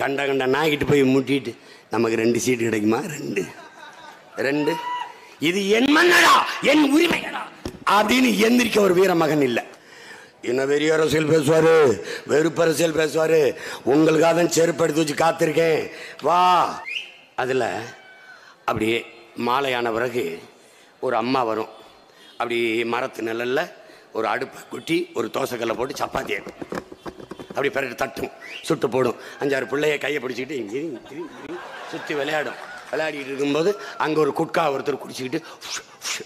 கண்ட கண்ட நாய்கிட்டு போய் முட்டிட்டு நமக்கு 2 சீட்டு கிடைக்குமா? 2 இது என் மன்னடா, என் உரிமைடா அப்படின்னு எந்திரிக்க ஒரு வீர மகன் இல்லை. என்ன வெறிய அரசியல் பேசுவாரு, வெறுப்பு அரசியல் பேசுவாரு. உங்களுக்காக தான் செருப்பு எடுத்து வச்சு காத்திருக்கேன், வா. அதில் அப்படியே மாலையான பிறகு ஒரு அம்மா வரும். அப்படி மரத்து நிழல்ல ஒரு அடுப்பை குட்டி ஒரு தோசைக்கல்லை போட்டு சப்பாத்தியை அப்படி பிறகு தட்டும், சுட்டு போடும். 5-6 பிள்ளைய கையை பிடிச்சிக்கிட்டு சுற்றி விளையாடிக்கிட்டு இருக்கும்போது அங்கே ஒரு குட்கா ஒருத்தர் குடிச்சிக்கிட்டு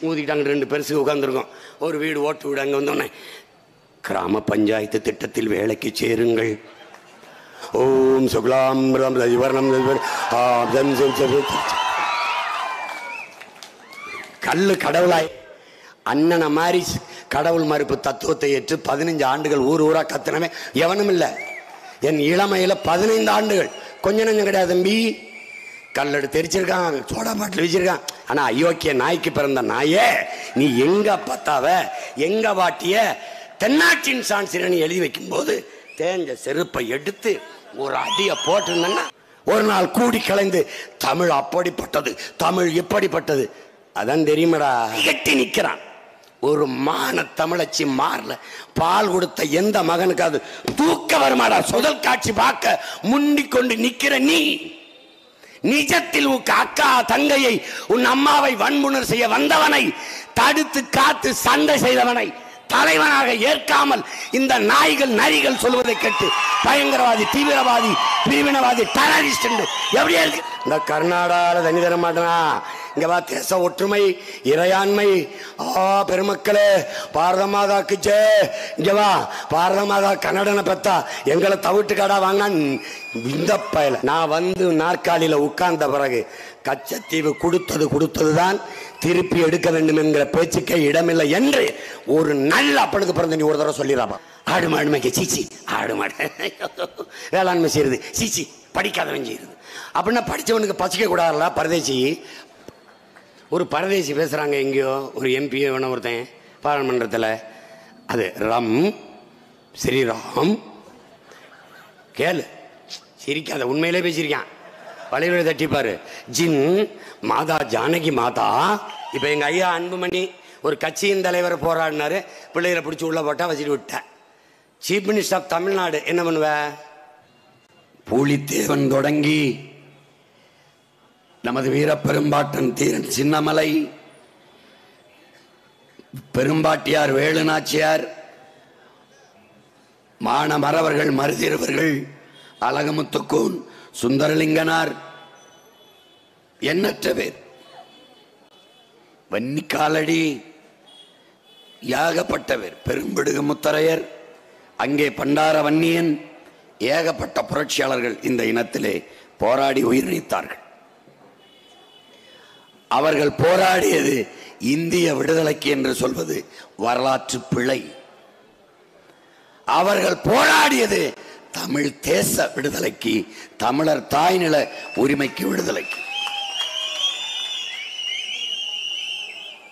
ஊதிக்கிட்டாங்க. 2 பெருசுக்கு உட்காந்துருக்கோம். ஒரு வீடு ஓட்டு வீடு. அங்கே வந்தோடனே கிராம பஞ்சாயத்து திட்டத்தில் வேலைக்கு சேருங்கள், ஓம் சுக்லாம் கல்லு கடவுளாய் அண்ணனை மாதிரி கடவுள் மறுப்பு தத்துவத்தை ஏற்று 15 ஆண்டுகள் ஊர் ஊரா கத்தினவன் எவனும் இல்லை. என் இளமையில 15 ஆண்டுகள் கொஞ்ச நஞ்சம் கிடையாது தம்பி. கல்லெடுத்து தெரிச்சிருக்கான், சோடா பாட்டில் வச்சிருக்கான். ஆனா அயோக்கிய நாய்க்கு பிறந்த நாயே, நீ எங்க பத்தாவ எங்க வாட்டிய தென்னாட்டின் சான்சிரன் எழுதி வைக்கும் போது தேஞ்ச செருப்பை எடுத்து ஒரு அடிய போட்டிருந்தா ஒரு நாள் கூடி கலைந்து தமிழ் அப்படிப்பட்டது, தமிழ் இப்படிப்பட்டது அதான் தெரியுமாடா கட்டி நிக்கிறான். ஒரு மான தமிழச்சி மாறல பால் கொடுத்த எந்த மகனுக்காவது தூக்க வருமாடா? சொதல் காட்சி பார்க்க முண்டி கொண்டு நிக்கிற நீ, நிஜத்தில் உன் அக்கா தங்கையை உன் அம்மாவை வன்புணர் செய்ய வந்தவனை தடுத்து காத்து சண்டை செய்தவனை தலைவனாக ஏற்காமல் இந்த நாய்கள் நரிகள் சொல்வதை கேட்டு பயங்கரவாதி, தீவிரவாதி, பிரிவினவாதி, டெரரிஸ்ட் எப்படியா இருக்கு? இந்த கர்நாடகாவில் தண்ணி தர மாட்டேனா? இங்க வா, தேச ஒற்றுமை, இறையாண்மை. பெருமக்களே, பாரத மாதாக்குச்சே, இங்க வா, பாரத மாதா கன்னடனை பத்தா எங்களை தவிட்டு கடா வாங்க. இந்த பயல நான் வந்து நாற்காலியில உட்கார்ந்த பிறகு கச்சத்தீவு கொடுத்ததுதான் திருப்பி எடுக்க வேண்டும் என்கிற பேச்சுக்கே இடமில்லை என்று ஒரு நல்ல அப்பனுக்கு பிறந்த நீ ஒரு தடவை சொல்லிடாப்பா. ஆடு மாடு மேய்க்க சீச்சி, ஆடு மாடு வேளாண்மை செய்யறது சீச்சி, படிக்காதவன் செய்யறது அப்படின்னா படிச்சவனுக்கு பசிக்க கூடாதுல்ல. பரதேசி ஒரு பரதேசி பேசுறாங்க எங்கேயோ, ஒரு எம்பி வேணா ஒருத்தன் பாராளுமன்றத்தில், அது ரம் ஸ்ரீராம் கேளு, சிரிக்காத, உண்மையிலே பேசியிருக்கான். பழைய தட்டிப்பாரு, ஜின் மாதா ஜானகி மாதா. இப்போ எங்கள் ஐயா அன்புமணி ஒரு கட்சியின் தலைவர் போராடினாரு, பிள்ளைகளை பிடிச்சி உள்ள போட்டா வச்சுட்டு விட்டேன். சீஃப் மினிஸ்டர் ஆஃப் தமிழ்நாடு என்ன பண்ணுவ? பூலித்தேவன் தொடங்கி நமது வீர பெரும்பாட்டன் தீரன் சின்னமலை, பெரும்பாட்டியார் வேலுநாச்சியார், மானமரவர்கள், மருதிரவர்கள், அழகமுத்துக்கூன், சுந்தரலிங்கனார், எண்ணற்ற பேர், வன்னிக்காலடி, ஏகப்பட்ட பேர், பெரும்பிடுகு முத்தரையர், அங்கே பண்டார வன்னியன், ஏகப்பட்ட புரட்சியாளர்கள் இந்த இனத்திலே போராடி உயிர் நீத்தார்கள். அவர்கள் போராடியது இந்திய விடுதலைக்கு என்று சொல்வது வரலாற்று பிழை. அவர்கள் போராடியது தமிழ் தேச விடுதலைக்கு, தமிழர் தாய்நில உரிமைக்கு, விடுதலைக்கு.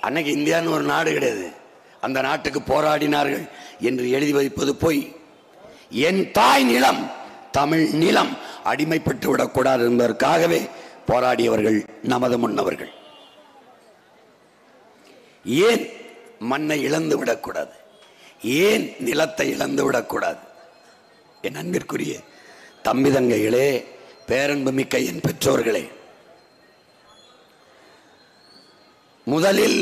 அன்னைக்கு இந்தியான்னு ஒரு நாடு கிடையாது, அந்த நாட்டுக்கு போராடினார்கள் என்று எழுதி வைப்பது பொய். என் தாய் நிலம், தமிழ் நிலம் அடிமைப்பட்டு விடக்கூடாது என்பதற்காகவே போராடியவர்கள் நமது முன்னவர்கள். ஏன் மண்ணை இழந்து விடக்கூடாது? ஏன் நிலத்தை இழந்து விடக்கூடாது? என் அன்பிற்குரிய தம்பி தங்கைகளே, பேரன்பு மிக்க என் பெற்றோர்களே, முதலில்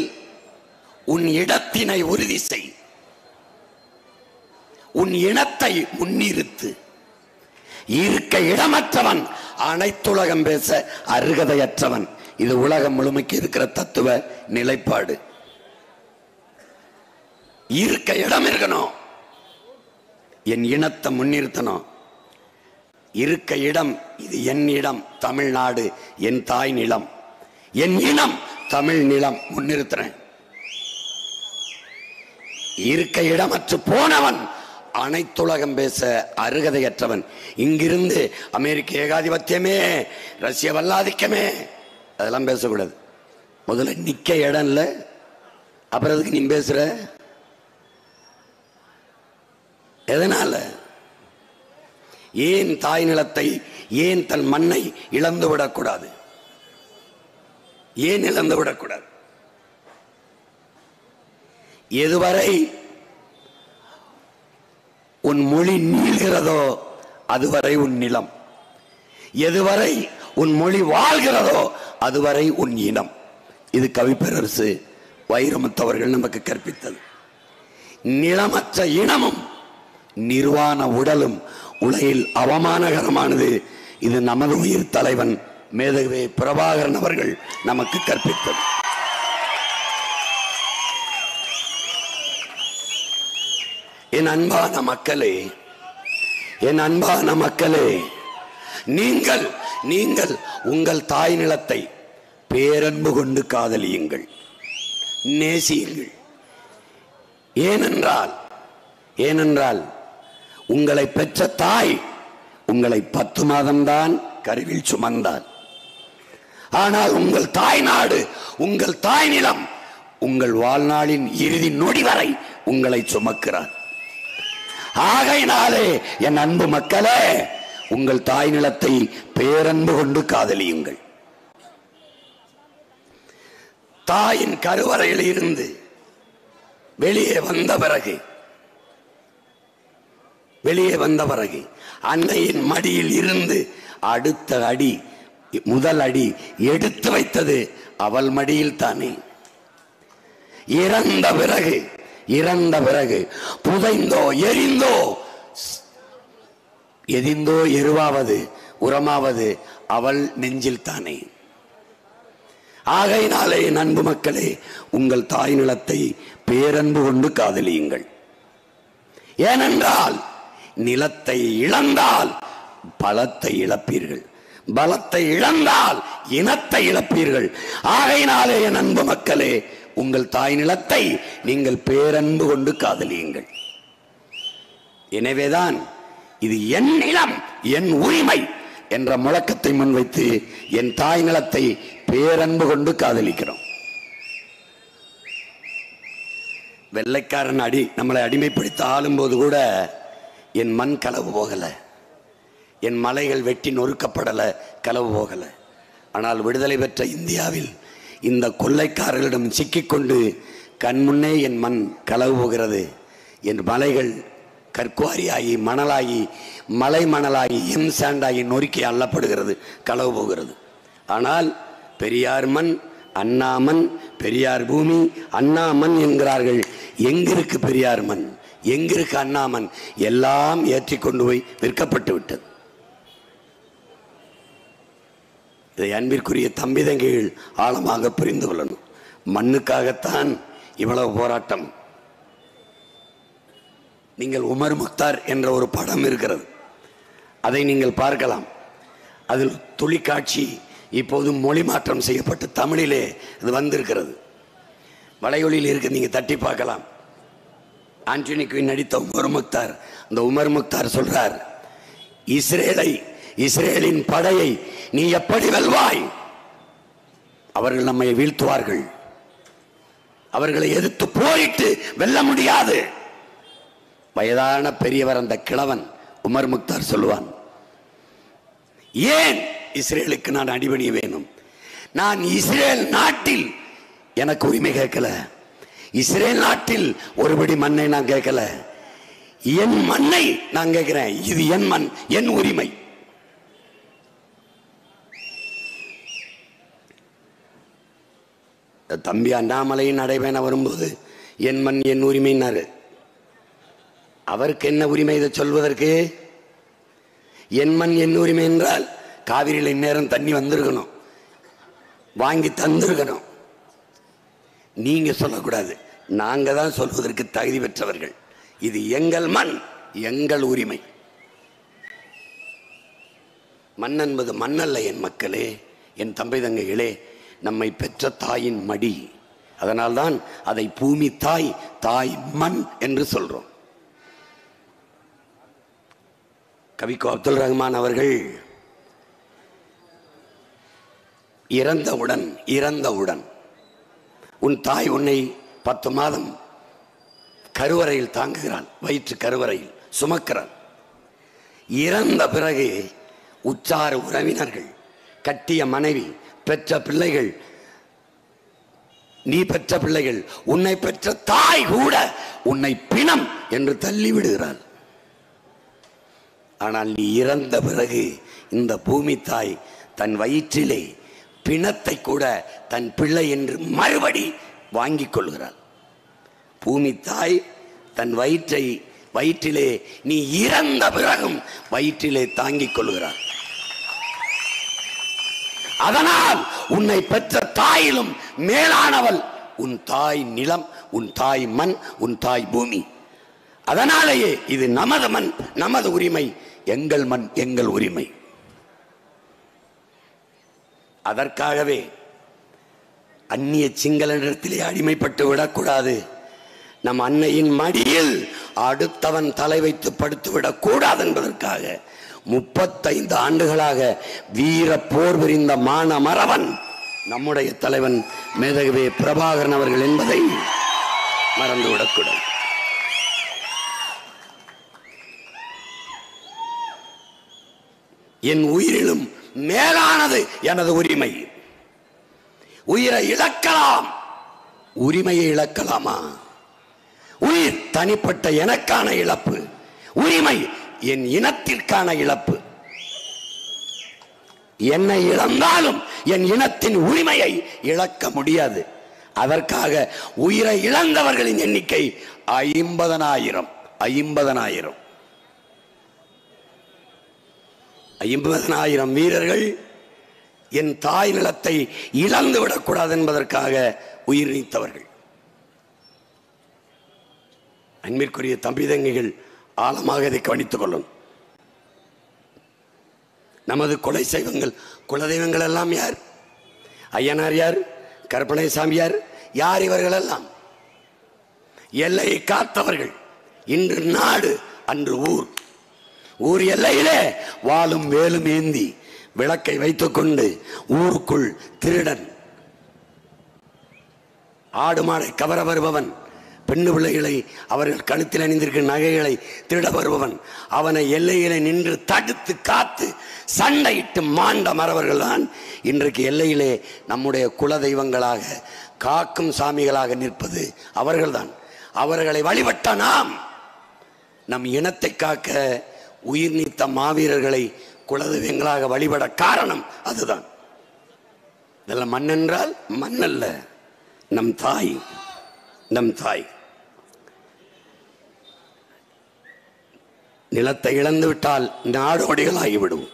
உன் இடத்தினை உறுதி செய், உன் இனத்தை முன்னிறுத்து. இருக்க இடமற்றவன் அனைத்துலகம் பேச அருகதையற்றவன். இது உலகம் முழுமைக்கு இருக்கிற தத்துவ நிலைப்பாடு. இருக்க இடம் இருக்கணும், என் இனத்தை முன்னிறுத்தணும். இருக்க இடம், இது என் இடம், தமிழ்நாடு என் தாய் நிலம், என் இனம் தமிழ் நிலம், முன்னிறுத்துறேன். இருக்க இடமற்று போனவன் அனைத்துலகம் பேச அருகதையற்றவன். இங்கிருந்து அமெரிக்க ஏகாதிபத்தியமே, ரஷ்ய வல்லாதிக்கமே, அதெல்லாம் பேசக்கூடாது. முதல்ல நிக்க இடம் இல்லை, அப்புறம் அதுக்கு நீ பேசுற எதனால? ஏன் தாய் நிலத்தை ஏன் தன் மண்ணை இழந்து விடக்கூடாது? ஏன் இழந்து விடக்கூடாது? எதுவரை உன் மொழி நீள்கிறதோ அதுவரை உன் நிலம், எதுவரை உன் மொழி வாழ்கிறதோ அதுவரை உன் இனம். இது கவிப்பேரரசு வைரமுத்தவர்கள் நமக்கு கற்பித்தது. நிலமற்ற இனமும் நிர்வாண உடலும் உலகில் அவமானகரமானது. இது நமது உயிர் தலைவன் மேதகவே பிரபாகரன் அவர்கள் நமக்கு கற்பித்தது. என் அன்பான மக்களே, என் அன்பான மக்களே, நீங்கள் நீங்கள் உங்கள் தாய் நிலத்தை பேரன்பு கொண்டு காதலியுங்கள், நேசியுங்கள். ஏனென்றால் உங்களை பெற்ற தாய் உங்களை 10 மாதம்தான் கருவில் சுமந்தார். ஆனால் உங்கள் தாய் நாடு, உங்கள் தாய் நிலம் உங்கள் வாழ்நாளின் இறுதி நொடி வரை உங்களை சுமக்கிறார். ஆகையினாலே என் அன்பு மக்களே, உங்கள் தாய் நிலத்தை பேரன்பு கொண்டு காதலியுங்கள். தாயின் கருவறையில் இருந்து வெளியே வந்த பிறகு அன்னையின் மடியில் இருந்து அடுத்த அடி, முதல் அடி எடுத்து வைத்தது அவள் மடியில் தானே. இறந்த பிறகு புதைந்தோ எரிந்தோ எருவாவது உரமாவது அவள் நெஞ்சில் தானே. ஆகையினாலே என் அன்பு மக்களே, உங்கள் தாய் நிலத்தை பேரன்பு கொண்டு காதலியுங்கள். ஏனென்றால் நிலத்தை இழந்தால் பலத்தை இழப்பீர்கள், பலத்தை இழந்தால் இனத்தை இழப்பீர்கள். ஆகையினாலே என் அன்பு மக்களே, உங்கள் தாய் நிலத்தை நீங்கள் பேரன்பு கொண்டு காதலியுங்கள். எனவேதான் இது என் நிலம், என் உரிமை என்ற முழக்கத்தை முன்வைத்து என் தாய் நிலத்தை பேரன்பு கொண்டு காதலிக்கிறோம். வெள்ளைக்காரன் நம்மளை அடிமைப்படுத்த ஆளும் போது கூட என் மண் களவு போகல, என் மலைகள் வெட்டி நொறுக்கப்படல, களவு போகல. ஆனால் விடுதலை பெற்ற இந்தியாவில் இந்த கொள்ளைக்காரர்களிடம் சிக்கிக்கொண்டு கண்முன்னே என் மண் களவு போகிறது. என் மலைகள் கற்குவாரியாகி மணலாகி மலை மணலாகி எம் சாண்டாகி நொறுக்கி அள்ளப்படுகிறது, களவு போகிறது. ஆனால் பெரியார் மண், அண்ணா மண், பெரியார் பூமி, அண்ணா மண் என்கிறார்கள். எங்கிருக்கு பெரியார் மண், எங்கிருக்கு அண்ணா மண்? எல்லாம் ஏற்றிக்கொண்டு போய் விற்கப்பட்டு விட்டது. இதை அன்பிற்குரிய தம்பி தங்கைகள் ஆழமாக புரிந்து கொள்ளணும். மண்ணுக்காகத்தான் இவ்வளவு போராட்டம். நீங்கள் உமர் முக்தார் என்ற ஒரு படம் இருக்கிறது, அதை நீங்கள் பார்க்கலாம். அதில் துளிக்காட்சி இப்போது மொழி மாற்றம் செய்யப்பட்டு தமிழிலே அது வந்திருக்கிறது. வலையொலியில் இருக்கு, நீங்க தட்டி பார்க்கலாம். ஆண்டனி குயின் நடித்த உமர் முக்தார். அந்த உமர் முக்தார் சொல்றார், இஸ்ரேலின் படையை நீ எப்படி வெல்வாய்? அவர்கள் நம்மை வீழ்த்துவார்கள், அவர்களை எதிர்த்து போரிட்டு வெல்ல முடியாது. வயதான பெரியவர் அந்த கிழவன் உமர் முக்தார் சொல்லுவான், ஏன் இஸ்ரேலுக்கு நான் அடிபணிய வேணும்? நான் இஸ்ரேல் நாட்டில் எனக்கு உரிமை கேட்கல, இஸ்ரேல் நாட்டில் ஒருபடி மண்ணை நான் கேட்கல, என் மண்ணை நான் கேட்கிறேன். இது என் மண், என் உரிமை. தம்பி அண்ணாமலையின் நடைபெற வரும்போது என் மண் என் உரிமைன்னாரு. அவருக்கு என்ன உரிமை இதை சொல்வதற்கு? என் மண் என் உரிமை என்றால் காவிரியில் இந்நேரம் தண்ணி வந்திருக்கணும், வாங்கி தந்திருக்கணும். நீங்க சொல்லக்கூடாது, நாங்க தான் சொல்வதற்கு தகுதி பெற்றவர்கள். இது எங்கள் மண், எங்கள் உரிமை. மண் என்பது மண்ணல்ல என் மக்களே, என் தம்பி தங்கைகளே, நம்மை பெற்ற தாயின் மடி. அதனால்தான் அதை பூமி தாய், தாய் மண் என்று சொல்றோம். கவிக்கோ அப்துல் ரஹ்மான் அவர்கள் இறந்தவுடன் உன் தாய் உன்னை 10 மாதம் கருவறையில் தாங்குகிறாள், வயிற்று கருவறையில் சுமக்கிறாள். இறந்த பிறகு உற்றார் உறவினர்கள், கட்டிய மனைவி, பெற்ற பிள்ளைகள், நீ பெற்ற பிள்ளைகள், உன்னை பெற்ற தாய் கூட உன்னை பிணம் என்று தள்ளி விடுகிறாள். ஆனால் நீ இறந்த பிறகு இந்த பூமி தாய் தன் வயிற்றிலே பிணத்தை கூட தன் பிள்ளை என்று மறுபடி வாங்கிக் கொள்கிறாள். பூமி தாய் தன் வயிற்றிலே நீ இறந்த பிறகும் வயிற்றிலே தாங்கிக் கொள்கிறாள். அதனால் உன்னை பெற்ற தாயிலும் மேலானவள் உன் தாய் நிலம், உன் தாய் மண், உன் தாய் பூமி. அதனாலேயே இது நமது மண், நமது உரிமை, எங்கள் மண், எங்கள் உரிமை. அதற்காகவே அந்நிய சிங்களத்திலே அடிமைப்பட்டு விடக்கூடாது. நம் அன்னையின் மடியில் அடுத்தவன் தலை வைத்து படுத்துவிடக் கூடாது என்பதற்காக 35 ஆண்டுகளாக வீர போர் புரிந்த மானமரவன் நம்முடைய தலைவன் மேதகவே பிரபாகரன் அவர்கள் என்பதை மறந்துவிடக்கூடாது. என் உயிரிலும் மேலானது எனது உரிமை. உயிரை இழக்கலாம், உரிமையை இழக்கலாமா? உயிர் தனிப்பட்ட எனக்கான இழப்பு, உரிமை என் இனத்திற்கான இழப்பு. என்னை இழந்தாலும் என் இனத்தின் உரிமையை இழக்க முடியாது. அதற்காக உயிரை இழந்தவர்களின் எண்ணிக்கை 50,000 வீரர்கள் என் தாய் நிலத்தை இழந்து விடக்கூடாது என்பதற்காக உயிர் நீத்தவர்கள். அன்பிற்குரிய தம்பி தங்கைகள், ஆழமாக இதை கவனித்துக் கொள்ளும். நமது கொலை செய்வங்கள், குலதெய்வங்கள் எல்லாம் யார்? ஐயனார் யார்? கற்பனை சாமி யார்? யார் இவர்கள் எல்லாம்? எல்லையை காத்தவர்கள். இன்று நாடு, அன்று ஊர். ஊர் எல்லையிலே வாளும் வேலும் ஏந்தி விளக்கை வைத்துக் கொண்டு ஊருக்குள் திருடன், ஆடு மாடை கவர வருபவன், பெண்ணு பிள்ளைகளை அவர்கள் கழுத்தில் அணிந்திருக்கும் நகைகளை திருட வருபவன், அவனை எல்லையிலே நின்று தடுத்து காத்து சண்டையிட்டு மாண்ட மறவர்கள் தான் இன்றைக்கு எல்லையிலே நம்முடைய குல தெய்வங்களாக காக்கும் சாமிகளாக நிற்பது அவர்கள்தான். அவர்களை வழிபட்ட நாம் நம் இனத்தை காக்க உயிர் நீத்த மாவீரர்களை குலதெய்வங்களாக வழிபட காரணம் அதுதான். இதெல்லாம் மண் என்றால் மண் அல்ல, நம் தாய், நம் தாய். நிலத்தை இழந்து விட்டால் நாடோடிகள் ஆகிவிடும்.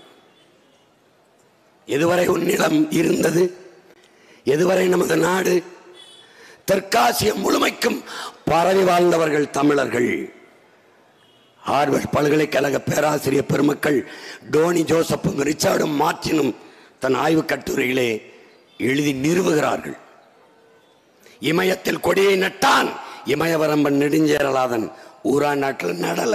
எதுவரை உன் நிலம் இருந்தது? எதுவரை நமது நாடு? தெற்காசியம் முழுமைக்கும் பரவி வாழ்ந்தவர்கள் தமிழர்கள். ஹார்வர்ட் பல்கலைக்கழக பேராசிரியர் பெருமக்கள் டோனி ஜோசப்பும் ரிச்சார்டும் மார்டினும் தன் ஆய்வு கட்டுரையிலே எழுதி நிறுவுகிறார்கள். இமயத்தில் கொடியை நட்டான், இமயவரம்பன் நெடுஞ்சேரலாதன் ஊரா நாட்டில் நடல.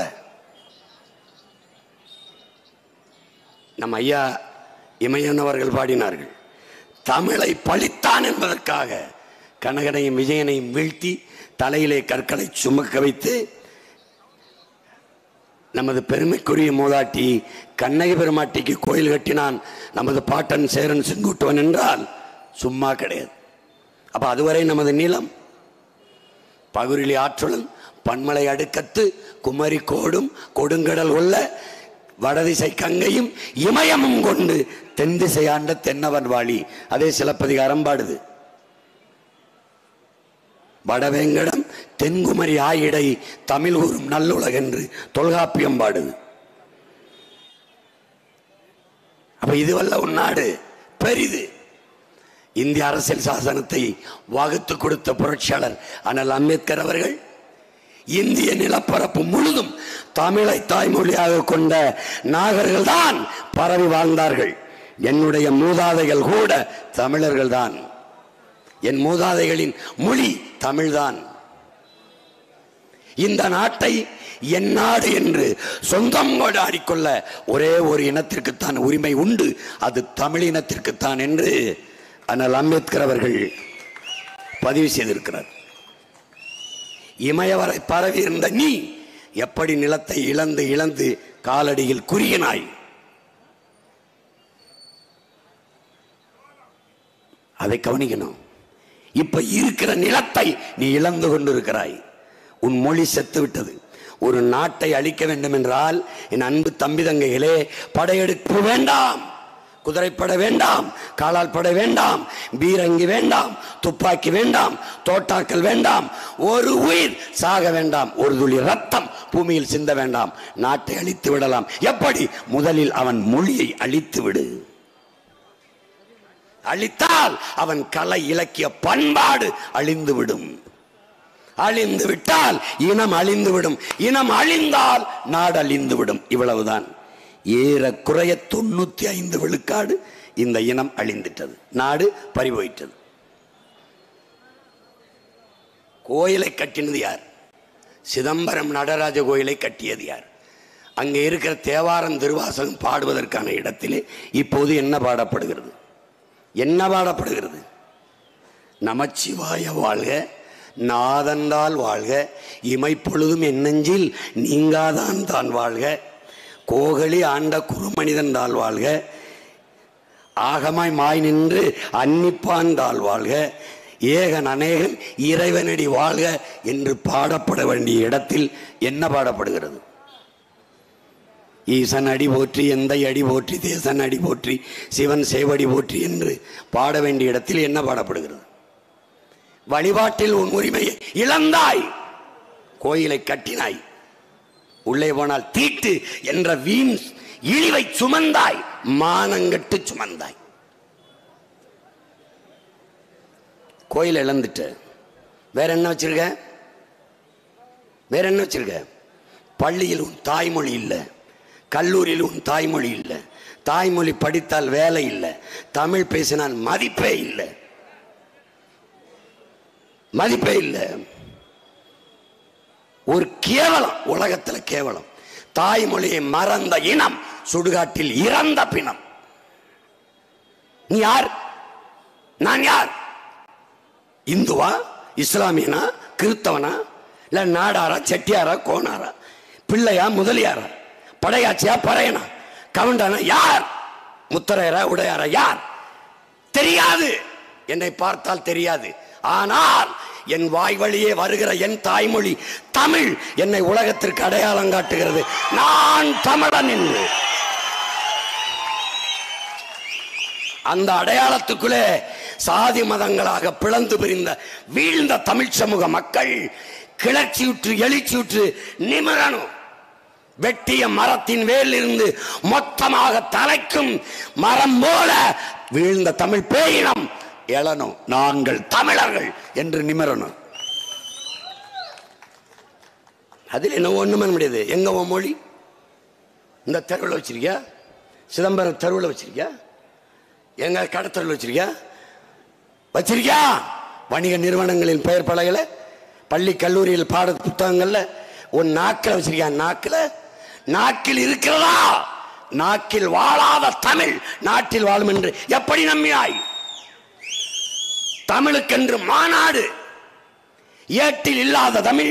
நம் ஐயா இமயனவர்கள் பாடினார்கள், தமிழை பழித்தான் என்பதற்காக கனகனையும் விஜயனையும் வீழ்த்தி தலையிலே கற்களை சுமக்க வைத்து நமது பெருமைக்குரிய மூதாட்டி கண்ணகி பெருமாட்டிக்கு கோயில் கட்டினான் நமது பாட்டன் சேரன் செங்குட்டுவன் என்றால் சும்மா கிடையாது. அப்ப அதுவரை நமது நிலம் பகுரிலி ஆற்றுடன் பன்மலை அடுக்கத்து குமரி கோடும் கொடுங்கடல் உள்ள வடதிசை கங்கையும் இமயமும் கொண்டு தென் திசை ஆண்ட தென்னவன் வாழி. அதே சிலப்பதிகாரம் பாடுது. வடவேங்கடம் தென்குமரி ஆயிடை தமிழ் ஊரும் நல்லுலகென்று தொல்காப்பியம் பாடுது. அப்ப இதுவல்ல உன் நாடு பெரிது. இந்திய அரசியல் சாசனத்தை வகுத்து கொடுத்த புரட்சியாளர் அண்ணல் அம்பேத்கர் அவர்கள் இந்திய நிலப்பரப்பு முழுதும் தமிழை தாய்மொழியாக கொண்ட நாகர்கள் தான் பரவி வாழ்ந்தார்கள். என்னுடைய மூதாதைகள் கூட தமிழர்கள் தான். என் மூதாதைகளின் மொழி தமிழ்தான். இந்த நாட்டை என் நாடு என்று சொந்தம் கொண்டாடிக்கொள்ள ஒரே ஒரு இனத்திற்குத்தான் உரிமை உண்டு, அது தமிழ் இனத்திற்குத்தான் என்று அண்ணல் அம்பேத்கர் அவர்கள் பதிவு செய்திருக்கிறார். இமயவரை பரவி இருந்த நீ எப்படி நிலத்தை இழந்து இழந்து காலடியில் குறுகினாய்? அதை கவனிக்கணும். இப்ப இருக்கிற நிலத்தை நீ இழந்து கொண்டிருக்கிறாய். உன் மொழி செத்து விட்டது. ஒரு நாட்டை அழிக்க வேண்டும் என்றால் என் அன்பு தம்பி தங்கைகளே, படையெடுப்பு வேண்டாம், குதிரைப்பட வேண்டாம், காலால் படை வேண்டாம், பீரங்கி வேண்டாம், துப்பாக்கி வேண்டாம், தோட்டாக்கள் வேண்டாம், ஒரு உயிர் சாக வேண்டாம், ஒரு துளி ரத்தம் பூமியில் சிந்த வேண்டாம். நாட்டை அழித்து விடலாம். எப்படி? முதலில் அவன் மொழியை அழித்து விடு. அழித்தால் அவன் கலை இலக்கிய பண்பாடு அழிந்துவிடும். அழிந்து விட்டால் இனம் அழிந்துவிடும். இனம் அழிந்தால் நாடு அழிந்துவிடும். இவ்வளவுதான். ஏறக்குறைய 95 விழுக்காடு இந்த இனம் அழிந்துட்டது. நாடு பறிபோயிட்டது. கோயிலை கட்டினது யார்? சிதம்பரம் நடராஜ கோயிலை கட்டியது யார்? அங்கே இருக்கிற தேவாரம் திருவாசகம் பாடுவதற்கான இடத்திலே இப்போது என்ன பாடப்படுகிறது? என்ன பாடப்படுகிறது? நமச்சிவாய வாழ்க, நாதந்தால் வாழ்க, இமைப்பொழுதும் என் நெஞ்சில் நீங்காதான் தான் வாழ்க, கோகலி ஆண்ட குறுமனிதன் தாள் வாழ்க, ஆகமாய் மாய் நின்று அன்னிப்பான் தாள் வாழ்க, ஏகன் அநேகன் இறைவனடி வாழ்க என்று பாடப்பட வேண்டிய இடத்தில் என்ன பாடப்படுகிறது? ஈசன் அடி போற்றி, எந்தை அடி போற்றி, தேசன் அடி போற்றி, சிவன் சேவடி போற்றி என்று பாட வேண்டிய இடத்தில் என்ன பாடப்படுகிறது? வழிபாட்டில் உன் உரிமையை இழந்தாய். கோயிலை கட்டினாய். உள்ளே போனால் தீட்டு என்ற வீண் இழிவை சுமந்தாய். மானங்கட்டு சுமந்தாய். கோயில் இழந்துட்டு வேற என்ன வச்சிருக்க? வேற என்ன வச்சிருக்க? பள்ளியில் உன் தாய்மொழி இல்லை, கல்லூரியில் உன் தாய்மொழி இல்லை, தாய்மொழி படித்தால் வேலை இல்லை, தமிழ் பேசினால் மதிப்பே இல்லை, மதிப்பே இல்லை. ஒரு கேவலம், உலகத்தில் கேவலம். தாய்மொழியை மறந்த இனம் சுடுகாட்டில் இறந்த பிணம். நீ யார்? நான் யார்? இந்துவா, இஸ்லாமியனா, கிறிஸ்தவனா, இல்ல நாடாரா, செட்டியாரா, கோனாரா, பிள்ளையா, முதலியாரா, படையாச்சியா, பறையனா, கவுண்டானா, யார்? முத்தரையரா, உடையாரா, யார்? தெரியாது. என்னை பார்த்தால் தெரியாது. ஆனால் என் வாய் வழியே வருகிற என் தாய்மொழி தமிழ் என்னை உலகத்திற்கு அடையாளம் காட்டுகிறது. நான் தமிழன் என்று. அந்த அடையாளத்துக்குள்ளே சாதி மதங்களாக பிளந்து பிரிந்த வீழ்ந்த தமிழ் சமூக மக்கள் கிளர்ச்சியுற்று எழுச்சியுற்று நிமிரணும். வெட்டிய மரத்தின் வேலிருந்து மொத்தமாக தலைக்கும் மரம் போல வீழ்ந்த தமிழ் பேயினம் எழணும். நாங்கள் தமிழர்கள் என்று நிமிரணும். அதில் என்ன ஒண்ணும் பண்ண முடியாது. எங்க உன் மொழி? இந்த தெருவில் வச்சிருக்கியா? சிதம்பரம் தெருவில் வச்சிருக்கியா? எங்க கடத்தருவில் வச்சிருக்கியா? வச்சிருக்கியா? வணிக நிறுவனங்களின் பெயர் பலகையில, பள்ளி கல்லூரியில் பாட புத்தகங்கள்ல உன் நாக்கில் வச்சிருக்கியா? நாக்கில் நாக்கில் இருக்கிறதா? நாக்கில் வாழாத தமிழ் நாட்டில் வாழும் என்று எப்படி நம்பினாய்? தமிழுக்கென்று மாநாடு. ஏட்டில் இல்லாத தமிழ்,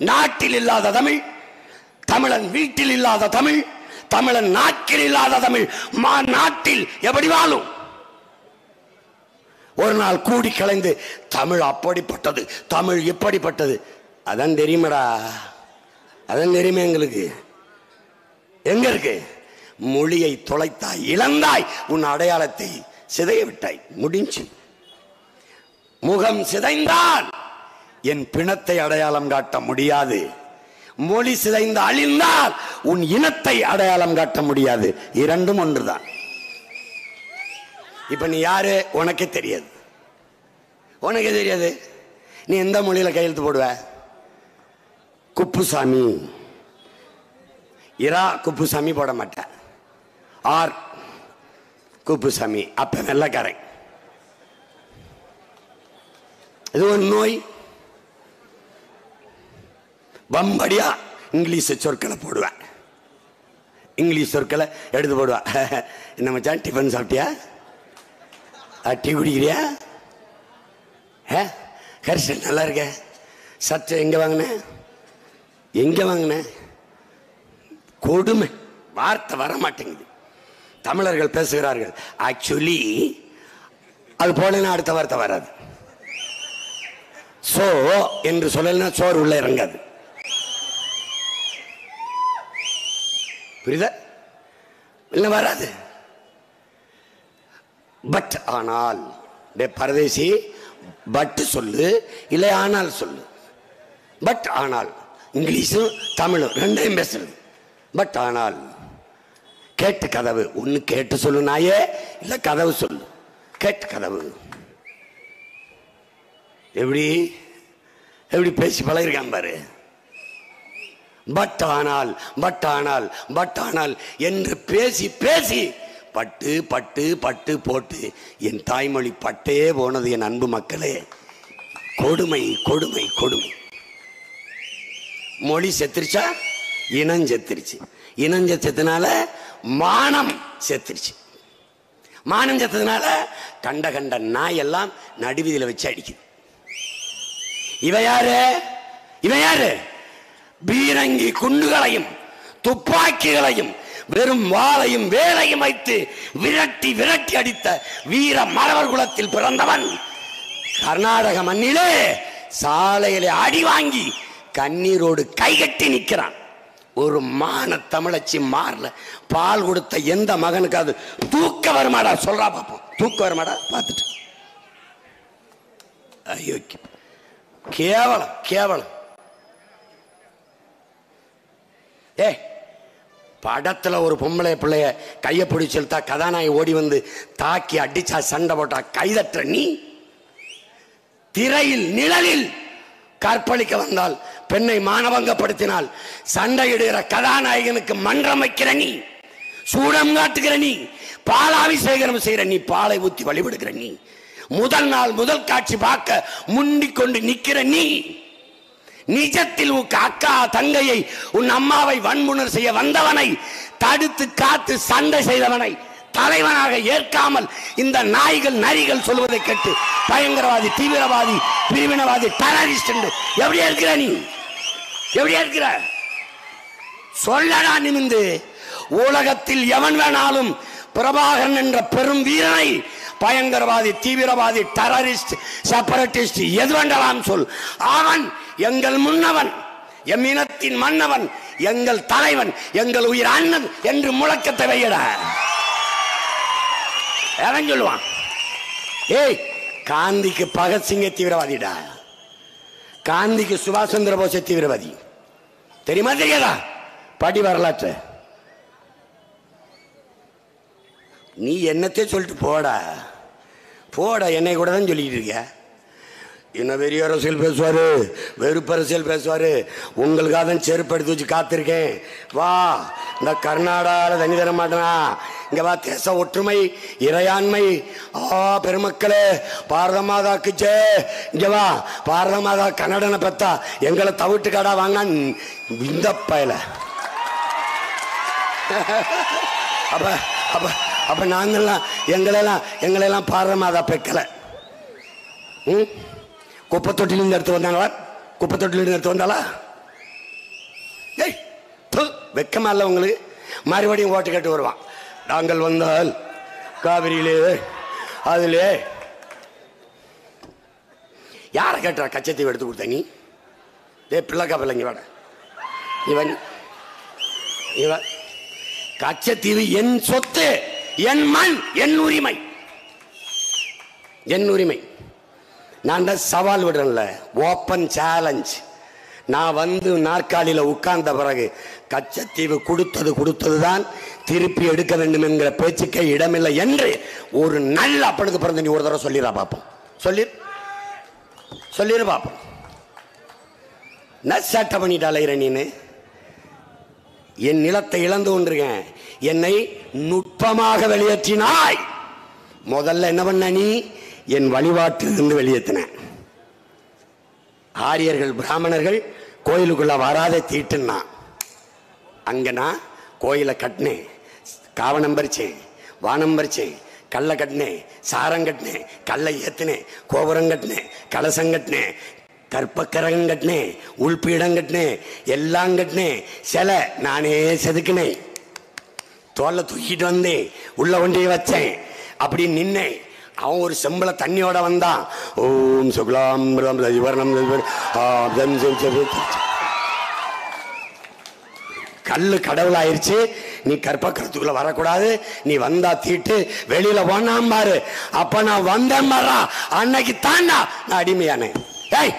நாட்டில் இல்லாத தமிழ், தமிழன் வீட்டில் இல்லாத தமிழ், தமிழன் நாட்டில் இல்லாத தமிழ் நாட்டில் எப்படி வாழும்? ஒரு நாள் கூடி கலைந்து தமிழ் அப்படிப்பட்டது, தமிழ் இப்படிப்பட்டது. அதான் தெரியுமாடா, அதான் தெரியுமே எங்களுக்கு. எங்க இருக்கு? மொழியை தொலைத்தாய், இழந்தாய், உன் அடையாளத்தை சிதைய விட்டாய். முடிஞ்சு. முகம் சிதைந்தால் என் பிணத்தை அடையாளம் காட்ட முடியாது. மொழி சிதைந்து அழிந்தால் உன் இனத்தை அடையாளம் காட்ட முடியாது. இரண்டும் ஒன்றுதான். இப்ப நீ யாரு? உனக்கே தெரியாது. உனக்கே தெரியாது. நீ எந்த மொழியில கையெழுத்து போடுவ? குப்புசாமி, இரா குப்புசாமி போட மாட்டேன். ஆர் குப்புசாமி, அப்ப வெள்ளக்காரை. இது ஒரு நோய். வம்படியா இங்கிலீஷ் சொற்களை போடுவேன். இங்கிலீஷ் சொற்களை எடுத்து போடுவா. என்ன மச்சான், டிஃபன் சாப்பிட்டியா? டீ குடிக்கிறியா? ஹரிசன் நல்லா இருக்க. சட்டை எங்க வாங்கின? எங்க வாங்கின? கொடுமை. வார்த்தை வர மாட்டேங்குது. தமிழர்கள் பேசுகிறார்கள். ஆக்சுவலி அது போலன்னா அடுத்த வார்த்தை வராது. சோ என்று சொல்லலைன்னா சோறு உள்ள இறங்காது. புரியுதா? இல்ல வராது. பட் ஆனால் பரதேசி பட் சொல்லு, இல்லை ஆனால் சொல்லு. பட் ஆனால் இங்கிலீஷும் தமிழும் ரெண்டையும் பேசுறது. பட் ஆனால் கேட்டு கதவு. ஒன்னு கேட்டு சொல்லு நாயே, இல்ல கதவு சொல்லு. கேட்டு கதவு. எப்படி எப்படி பேசி பழகிருக்கான் பாரு. பட் ஆனால் பட் ஆனால் பட் ஆனால் என்று பேசி பேசி பட்டு பட்டு பட்டு போட்டு என் தாய்மொழி பட்டே போனது. என் அன்பு மக்களே, கொடுமை கொடுமை கொடுமை. மொழி செத்துருச்சா? இனம் செத்துருச்சு. இனம் செத்ததுனால மானம் செத்துருச்சு. மானம் செத்ததுனால கண்ட கண்ட நாய் எல்லாம் நடுவீதியில வச்சு அடிக்குது. இவ யாரு? இவன் யாரு? பீரங்கி குண்டுகளையும் துப்பாக்கிகளையும் வெறும் வாளையும் வேலையும் வைத்து விரட்டி விரட்டி அடித்த வீர மறவர் குலத்தில் பிறந்தவன். கர்நாடக மண்ணிலே சாலையிலே அடி வாங்கி கண்ணீரோடு கைகட்டி நிற்கிறான். ஒரு மான தமிழச்சி மாறல பால் கொடுத்த எந்த மகனுக்கு அது தூக்க வருமாடா? சொல்றா பாப்போம். தூக்க வருமாடா? பார்த்துட்டு ஐயோ, கேவலம் கேவலம். படத்துல ஒரு பொம்பளை பிள்ளைய கைய பிடிச்சு செலுத்தா கதாநாயகி ஓடி வந்து தாக்கி அடிச்சா சண்டை போட்டா கைதற்ற நீ, திரையில் நிழலில் கற்பழிக்க வந்தால், பெண்ணை மானபங்கப்படுத்தினால் சண்டையிடுகிற கதாநாயகனுக்கு மன்றம் வைக்கிற நீ, சூடம் காட்டுகிற நீ, பாலாபிஷேகம் செய்கிற நீ, பாலை ஊத்தி வழிபடுகிற நீ, முதல் நாள் முதல் காட்சி பார்க்க முண்டிக் கொண்டு நிற்கிற நீ, நிஜத்தில் உன் அக்கா தங்கையை உன் அம்மாவை வன்புணர் செய்ய வந்தவனை தடுத்து காத்து சண்டை செய்தவனை தலைவனாக ஏற்காமல் இந்த நாய்கள் நரிகள் சொல்வதை கேட்டு பயங்கரவாதி, தீவிரவாதி, பிரிவினவாதி, டெரரிஸ்ட் என்று எப்படியா இருக்கிற நீ? எப்படியா இருக்கிற? சொல்லடா நிமிந்து. உலகத்தில் எவன் வேணாலும் பிரபாகரன் என்ற பெரும் வீரனை பயங்கரவாதி, தீவிரவாதி, டெரரிஸ்ட், செப்பரேட்டிஸ்ட் எது வேண்டாம் சொல். அவன் எங்கள் முன்னவன், எம் இனத்தின் மன்னவன், எங்கள் தலைவன், எங்கள் உயிர் அண்ணன் என்று முழக்கத்தை வையட. எவன் சொல்லுவான்? ஏய், காந்திக்கு பகத்சிங்க தீவிரவாதிடா, காந்திக்கு சுபாஷ் சந்திர போஸ் தீவிரவாதி. தெரியுமா தெரியாதா? படி வரலாற்று. நீ என்னத்தை சொல்லிட்டு போடா போடா, என்னை கூட தான் சொல்லிட்டு இருக்க. இன்னும் வெறிய அரசியல் பேசுவாரு, வெறுப்பு அரசியல் பேசுவாரு. உங்களுக்காக தான் செருப்பு எடுத்து வச்சு காத்திருக்கேன். வா, இந்த கர்நாடகாவில் தண்ணி தர மாட்டேனா? இங்க வா, தேச ஒற்றுமை, இறையாண்மை. பெருமக்களே, பாரத மாதாக்கு ஜே. இங்க வா, பாரத மாதா கன்னடனை பெத்தா, எங்களை தவிட்டு காடா வாங்க இந்த பயல. அப்ப அப்ப அப்ப நாங்கெல்லாம் எங்களெல்லாம் பாரத மாதா பெக்கல. குப்பை தொட்டிலிருந்து எடுத்து வந்தாங்களா? குப்பை தொட்டிலிருந்து எடுத்து வந்தாளா? ஏய், வெக்கமா இல்ல உங்களுக்கு? மறுபடியும் ஓட்டு கேட்டு வருவான். நாங்கள் வந்தால் காவிரியிலே அதிலே யாரை கேட்டா கச்சத்தீவு எடுத்து கொடுத்த நீ? பிள்ளைக்கா பிள்ளைங்க வேட. இவன் இவன் கச்சத்தீவு என் சொத்து, என் மண், என் உரிமை, என் உரிமை. நான் தான் சவால் விடுறேன்ல, ஓப்பன் சேலஞ்ச். நான் வந்து நாற்காலியில் உட்கார்ந்த பிறகு கச்சத்தீவு கொடுத்ததுதான், திருப்பி எடுக்க வேண்டும் என்கிற பேச்சுக்கே இடமில்லை என்று ஒரு நல்ல அப்பனுக்கு பிறந்த நீ ஒரு தடவை சொல்லிடா பார்ப்போம். சொல்லிடு பார்ப்போம். நான் சட்டை பண்ணிட்டு அலைகிற நீனு. என் நிலத்தை இழந்து கொண்டிருக்கேன். என்னை நுட்பமாக வெளியேற்றினாய். முதல்ல என்ன பண்ண நீ? என் வழிபாட்டிலிருந்து வெளியேற்றின. ஆரியர்கள், பிராமணர்கள் கோயிலுக்குள்ள வராத தீட்டுன்னா அங்க நான் கோயிலை கட்டினேன், காவணம் பறிச்சேன், வானம் பறிச்சேன், கல்லை கட்டினேன், சாரம் கட்டினேன், கல்லை ஏத்தினேன், கோபுரம் கட்டினேன், கலசம் கட்டினேன், கற்பக்கரகம் கட்டினேன், உள்பீடம் கட்டினேன், எல்லாம் கட்டினேன். சிலை நானே செதுக்கினேன், தோல்ல தூக்கிட்டு வந்தேன், உள்ள ஒன்றைய வச்சேன், அப்படி நின்னேன். அவன் ஒரு செம்பள தண்ணியோட வந்தான். ஓம் சுக்லாம் கல்லு கடவுளாயிருச்சு. நீ கற்பக்கரத்துக்குள்ள வரக்கூடாது, நீ வந்தா தீட்டு, வெளியில போனாம் பாரு. அப்ப நான் வந்தேன் பாரா, அன்னைக்கு தாண்டா நான் அடிமையானேன். ஏய்,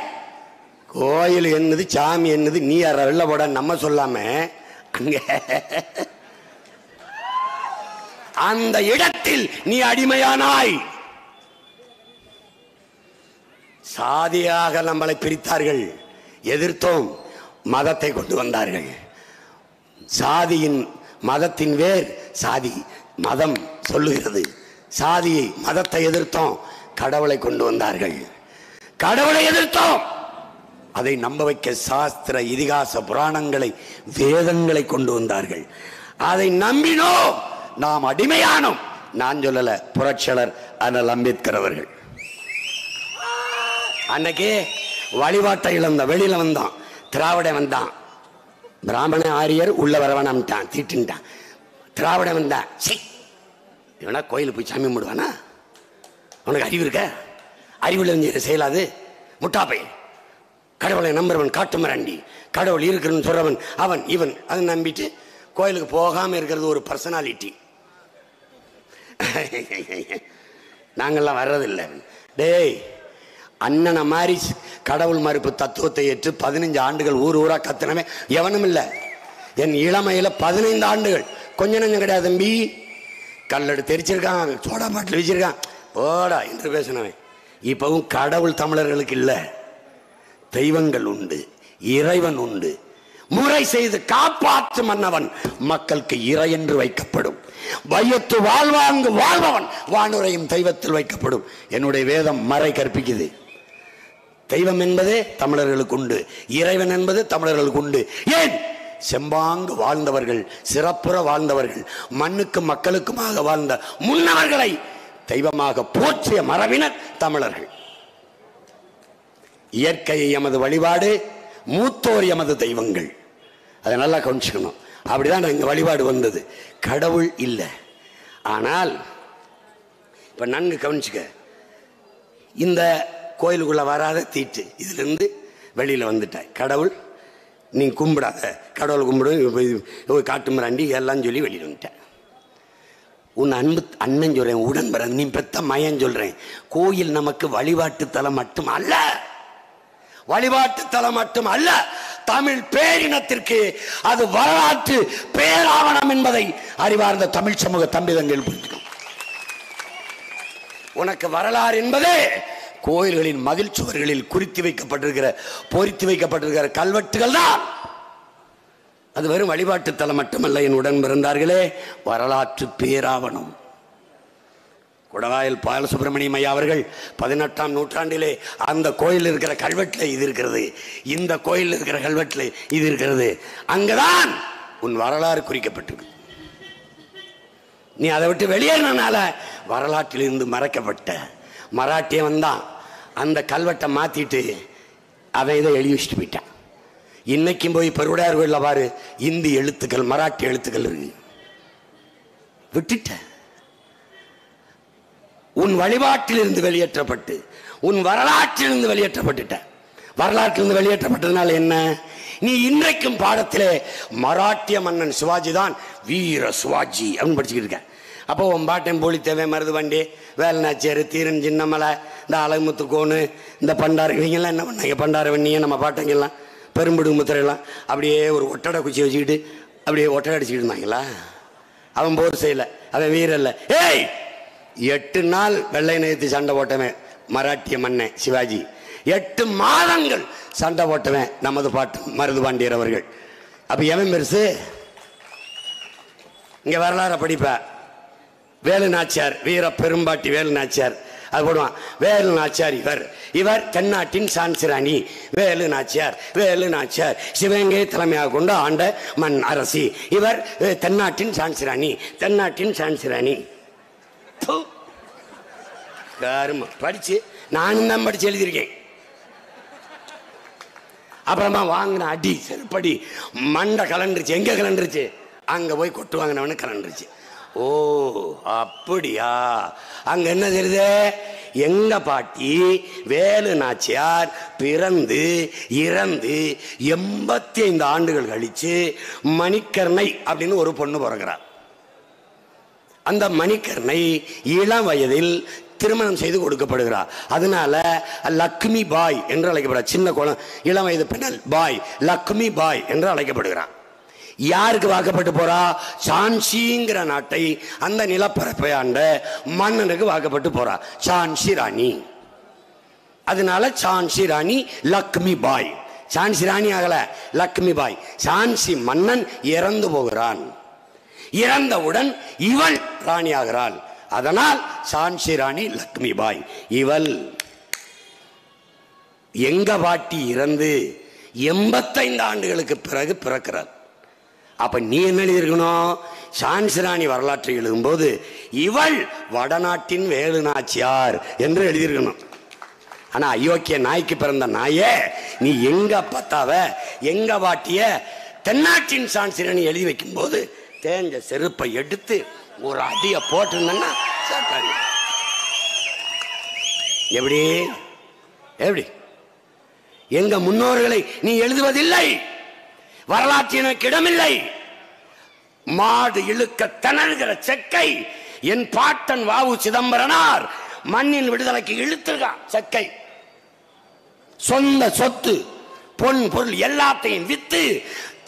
கோயில் என்னது சாமி என்னது நீ யார வெளில போட நம்ம சொல்லாம அங்க அந்த இடத்தில் நீ அடிமையானாய். சாதியாக நம்மளை பிரித்தார்கள், எதிர்த்தோம், மதத்தை கொண்டு வந்தார்கள். சாதியின் மதத்தின் வேர் சாதி, மதம் சொல்லுகிறது. சாதியை மதத்தை எதிர்த்தோம், கடவுளை கொண்டு வந்தார்கள். கடவுளை எதிர்த்தோம், அதை நம்ப வைக்க சாஸ்திர இதிகாச புராணங்களை வேதங்களை கொண்டு வந்தார்கள். அதை நம்பினோம், நாம் அடிமையானோம். நான் சொல்லல, புரட்சியாளர் அண்ணல் அம்பேத்கர் அவர்கள். அன்னைக்கு வழிபாட்டை இழந்த வெளியில வந்தான், திராவிட வந்தான், பிராமண ஆரியர் உள்ள வரவனான், தீட்டுட்டான். திராவிட வந்தான், இவனா கோயிலுக்கு போய் சாமி கும்பிடுவானா? அவனுக்கு அறிவு இருக்க? அறிவுல செயலாது முட்டாப்பை. கடவுளை நம்புறவன் காட்டு மிராண்டி, கடவுள் இருக்கிறன்னு சொல்றவன் அவன் இவன். அதை நம்பிட்டு கோயிலுக்கு போகாம இருக்கிறது ஒரு பர்சனாலிட்டி. நாங்கள்லாம் வர்றதில்லை. டேய், அண்ணனை மாதிரி கடவுள் மறுப்பு தத்துவத்தை ஏற்று 15 ஆண்டுகள் ஊர் ஊரா கத்தினவே எவனும் இல்லை. என் இளமையில 15 ஆண்டுகள் கொஞ்சம் நஞ்சம் கிடையாது தம்பி. கல்லெடு தெரிச்சிருக்கான், சோடா பாட்டில் வச்சிருக்கான், ஓடா என்று பேசினவன். இப்பவும் கடவுள் தமிழர்களுக்கு இல்லை, தெய்வங்கள் உண்டு, இறைவன் உண்டு. முறை செய்து காப்பாற்றும் மன்னவன் மக்களுக்கு இறை என்று வைக்கப்படும். வையத்து வாழ்வாங்கு வாழ்பவன் வானுரையும் தெய்வத்தில் வைக்கப்படும். என்னுடைய வேதம் மறை கற்பிக்குது. தெய்வம் என்பதே தமிழர்களுக்கு உண்டு, இறைவன் என்பது தமிழர்களுக்கு உண்டு. ஏன்? செம்பாங்கு வாழ்ந்தவர்கள், சிறப்புற வாழ்ந்தவர்கள், மண்ணுக்கும் மக்களுக்குமாக வாழ்ந்த முன்னவர்களை தெய்வமாக போற்றிய மரபினர் தமிழர்கள். இயற்கையை எமது வழிபாடு, மூத்தோர் எமது தெய்வங்கள். அதை நல்லா கவனிச்சுக்கணும். அப்படிதான் எங்க வழிபாடு வந்தது. கடவுள் இல்லை. ஆனால் இப்ப நன்கு கவனிச்சுக்க, இந்த கோயிலுக்குள்ள வராத தீட்டு, இதுல இருந்து வெளியில வந்துட்ட. கடவுள் நீ கும்பிடாத, கடவுள் கும்பிடு, காட்டு மிராண்டி எல்லாம் சொல்லி வெளியில வந்துட்ட. உன் அன்பு அண்ணன் சொல்றேன், உடன் பிறந்த நீ பெத்த மயன் சொல்றேன். கோயில் நமக்கு வழிபாட்டு தலம் மட்டும் அல்ல, வழிபாட்டு தலம் மட்டும் அல்ல, தமிழ் பேரினத்திற்கு அது வரலாற்று பேராவணம் என்பதை அறிவார்ந்த தமிழ் சமூக தம்பிதங்கள் புரிஞ்சுக்கும். உனக்கு வரலாறு என்பதே கோயில்களின் மதில் சுவர்களில் குறித்து வைக்கப்பட்டிருக்கிற, பொறித்து வைக்கப்பட்டிருக்கிற கல்வெட்டுகள் தான். அது வெறும் வழிபாட்டு தலம் மட்டுமல்ல என் உடன் பிறந்தார்களே, வரலாற்று பேராவணம். குடவாயில் பாலசுப்ரமணியம் ஐயா அவர்கள் 18ஆம் நூற்றாண்டிலே அந்த கோயில் இருக்கிற கல்வெட்டில் இது இருக்கிறது, இந்த கோயில் இருக்கிற கல்வெட்டில் இது இருக்கிறது. அங்கதான் உன் வரலாறு குறிக்கப்பட்டிருக்கு. நீ அதை விட்டு வெளியேறினால வரலாற்றிலிருந்து மறைக்கப்பட்ட மராட்டிய வந்தான், அந்த கல்வெட்டை மாத்திட்டு அவன் இதை எழுதி வச்சுட்டு போயிட்டான். இன்னைக்கும் போய் பெருவுடையார் கோயிலில் பாரு, இந்தி எழுத்துக்கள், மராட்டி எழுத்துக்கள் இருக்கு. விட்டுட்ட. உன் வழிபாட்டிலிருந்து வெளியேற்றப்பட்டு, உன் வரலாற்றிலிருந்து வெளியேற்றப்பட்டுட்ட. வரலாற்றிலிருந்து வெளியேற்றப்பட்டதுனால என்ன? நீ இன்றைக்கும் பாடத்திலே மராட்டிய மன்னன் சிவாஜி தான் வீர சிவாஜி அப்படின்னு படிச்சுக்கிட்டு இருக்க. அப்போ உன் பாட்டன் போலித்தேவை, மருதுவண்டி, வேலநாச்சியார், தீரன் சின்னமலை, இந்த அழகுமுத்து கோனு, இந்த பண்டார, இவங்கெல்லாம் என்ன பண்ணாங்க? பண்டார வண்ணிங்க நம்ம பாட்டங்கெல்லாம், பெரும்புடு முத்திரையெல்லாம் அப்படியே ஒரு ஒட்டடை குச்சி வச்சுக்கிட்டு அப்படியே ஒட்டடை அடிச்சுக்கிட்டு இருந்தாங்களா? அவன் போர் செய்யல, அவன் வீர இல்லை. ஏய், 8 நாள் வெள்ளை நயத்து சண்டை போட்டவன் மராட்டிய மன்னன் சிவாஜி. 8 மாதங்கள் சண்டை போட்டவன் நமது பாட்டு மருதுபாண்டியர் அவர்கள். அப்ப எவன் பெருசு? இங்க வரலாறு படிப்ப. வேலு நாச்சியார், வீர பெரும்பாட்டி வேலு நாச்சியார், அது போடுவான். வேலு நாச்சியார் இவர் தென்னாட்டின் சான்சிராணி. வேலு நாச்சியார், வேலு நாச்சியார் சிவகங்கை தலைமையாக கொண்டு ஆண்ட மண் அரசி. இவர் தென்னாட்டின் சான்சிராணி, தென்னாட்டின் சான்சிராணி. படிச்சு நானும் தான் படிச்சு எழுதியிருக்கேன். அப்புறமா வாங்கின அடி செருப்படி மண்டை கலண்டுருச்சு. எங்க கலண்டுருச்சு? அங்க போய் கொட்டு வாங்கினவனு கலண்டுருச்சு. ஓ அப்படியா? அங்க என்ன தெரியுது? எங்க பாட்டி வேலு நாச்சியார் பிறந்து இறந்து 85 ஆண்டுகள் கழிச்சு மணிக்கர்ணை அப்படின்னு ஒரு பொண்ணு பிறகுறார். அந்த மணிக்கர்ணை இளம் வயதில் திருமணம் செய்து கொடுக்கப்படுகிறார். அதனால லக்ஷ்மி பாய் என்று அழைக்கப்படுறார். சின்ன குழந்தை இளம் வயது பெண்ணல் பாய், லக்ஷ்மி பாய் என்று அழைக்கப்படுகிறார். யாருக்கு வாக்கப்பட்டு போறா? சான்சிங்கிற நாட்டை அந்த நிலப்பரப்பை ஆண்ட மன்னனுக்கு வாக்கப்பட்டு போறா, சான்சி ராணி. அதனால சான்சி ராணி லக்ஷ்மி பாய். சான்சி ராணி ஆகல, லக்ஷ்மி பாய். சான்சி மன்னன் இறந்து போகிறான். இறந்தவுடன் இவள் ராணி ஆகிறாள். அதனால் சான்சி ராணி லக்ஷ்மி பாய். இவள் எங்க பாட்டி இறந்து 85 ஆண்டுகளுக்கு பிறகு பிறக்கிறார். அப்ப நீ என்ன எழுதியிருக்கணும்? சான்சி ராணி வரலாற்றை எழுதும்போது இவள் வடநாட்டின் வேலு நாச்சியார் என்று எழுதியிருக்கணும். ஆனா அயோக்கிய நாய்க்கு பிறந்த நாயே, நீ எங்க பத்தாவ எங்க பாட்டிய தென்னாட்டின் சான்சி ராணி எழுதி வைக்கும் போது தேஞ்ச செருப்பை எடுத்து ஒரு அடிய போட்டிருந்தா எப்படி எப்படி? எங்க முன்னோர்களை நீ எழுதுவதில்லை, வரலாற்றினுக்கு இடமில்லை. மாடு இழுக்க திணறுகிற செக்கை என் பாட்டன் வாவு சிதம்பரனார் மண்ணின் விடுதலைக்கு இழுத்துருக்கான். செக்கை சொந்த சொத்து பொன் பொருள் எல்லாத்தையும் வித்து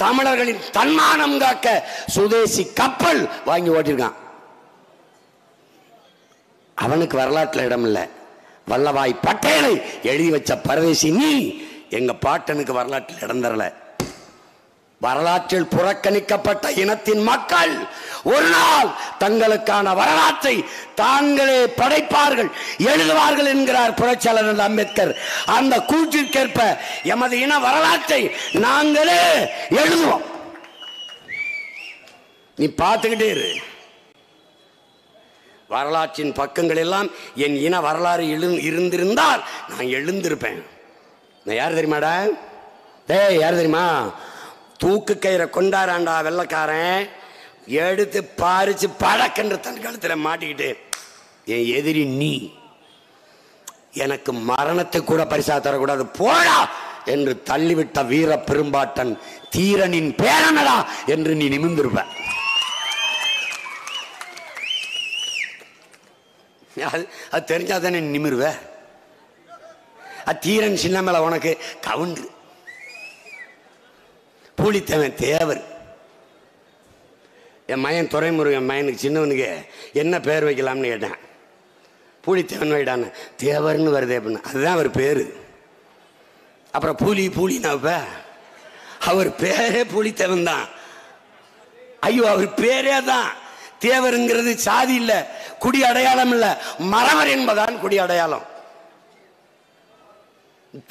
தமிழர்களின் தன்மானம் காக்க சுதேசி கப்பல் வாங்கி ஓட்டிருக்கான். அவனுக்கு வரலாற்றுல இடம் இல்லை. வல்லபாய் பட்டேலை எழுதி வச்ச பரதேசி நீ எங்க பாட்டனுக்கு வரலாற்றில் இடம் தரல. வரலாற்றில் புறக்கணிக்கப்பட்ட இனத்தின் மக்கள் ஒரு நாள் தங்களுக்கான வரலாற்றை தாங்களே படைப்பார்கள், எழுதுவார்கள் என்கிறார் புரட்சியாளர் அம்பேத்கர். அந்த கூற்றிற்கேற்ப எமது இன வரலாற்றை நாங்களே எழுதுவோம். நீ பார்த்துக்கிட்டே இரு. வரலாற்றின் பக்கங்கள் எல்லாம் என் இன வரலாறு இருந்திருந்தால் நான் எழுந்திருப்பேன். நான் யார் தெரியுமாடா? டேய் யார் தெரியுமா? தூக்கு கயிறை கொண்டாராண்டா வெள்ளக்காரன், எடுத்து பாரிச்சு படக்கென்று தன் கழுத்தில் மாட்டிக்கிட்டு என் எதிரி நீ, எனக்கு மரணத்தை கூட பரிசா தரக்கூடாது போடா என்று தள்ளிவிட்ட வீர பெரும்பாட்டன் தீரனின் பேரனடா என்று நீ நிமிர்ந்திருப்ப. அது தெரிஞ்சாதானே நிமிர்வ. தீரன் சின்ன மேல உனக்கு கவுண்டு. பூலித்தவன் தேவர். என் மயன் துரைமுருகன் மயனுக்கு சின்னவனுக்கு என்ன பேர் வைக்கலாம்னு கேட்டேன். பூலித்தவன் வைடான்னு. தேவர்னு வருதே அப்படின்னா அதுதான் அவர் பேரு. அப்புறம் பூலி பூலினாப்ப அவர் பேரே பூலித்தவன் தான். ஐயோ அவர் பேரே தான். தேவருங்கிறது சாதி இல்ல, குடி அடையாளம் இல்ல, மறவர் என்பதான் குடி அடையாளம்.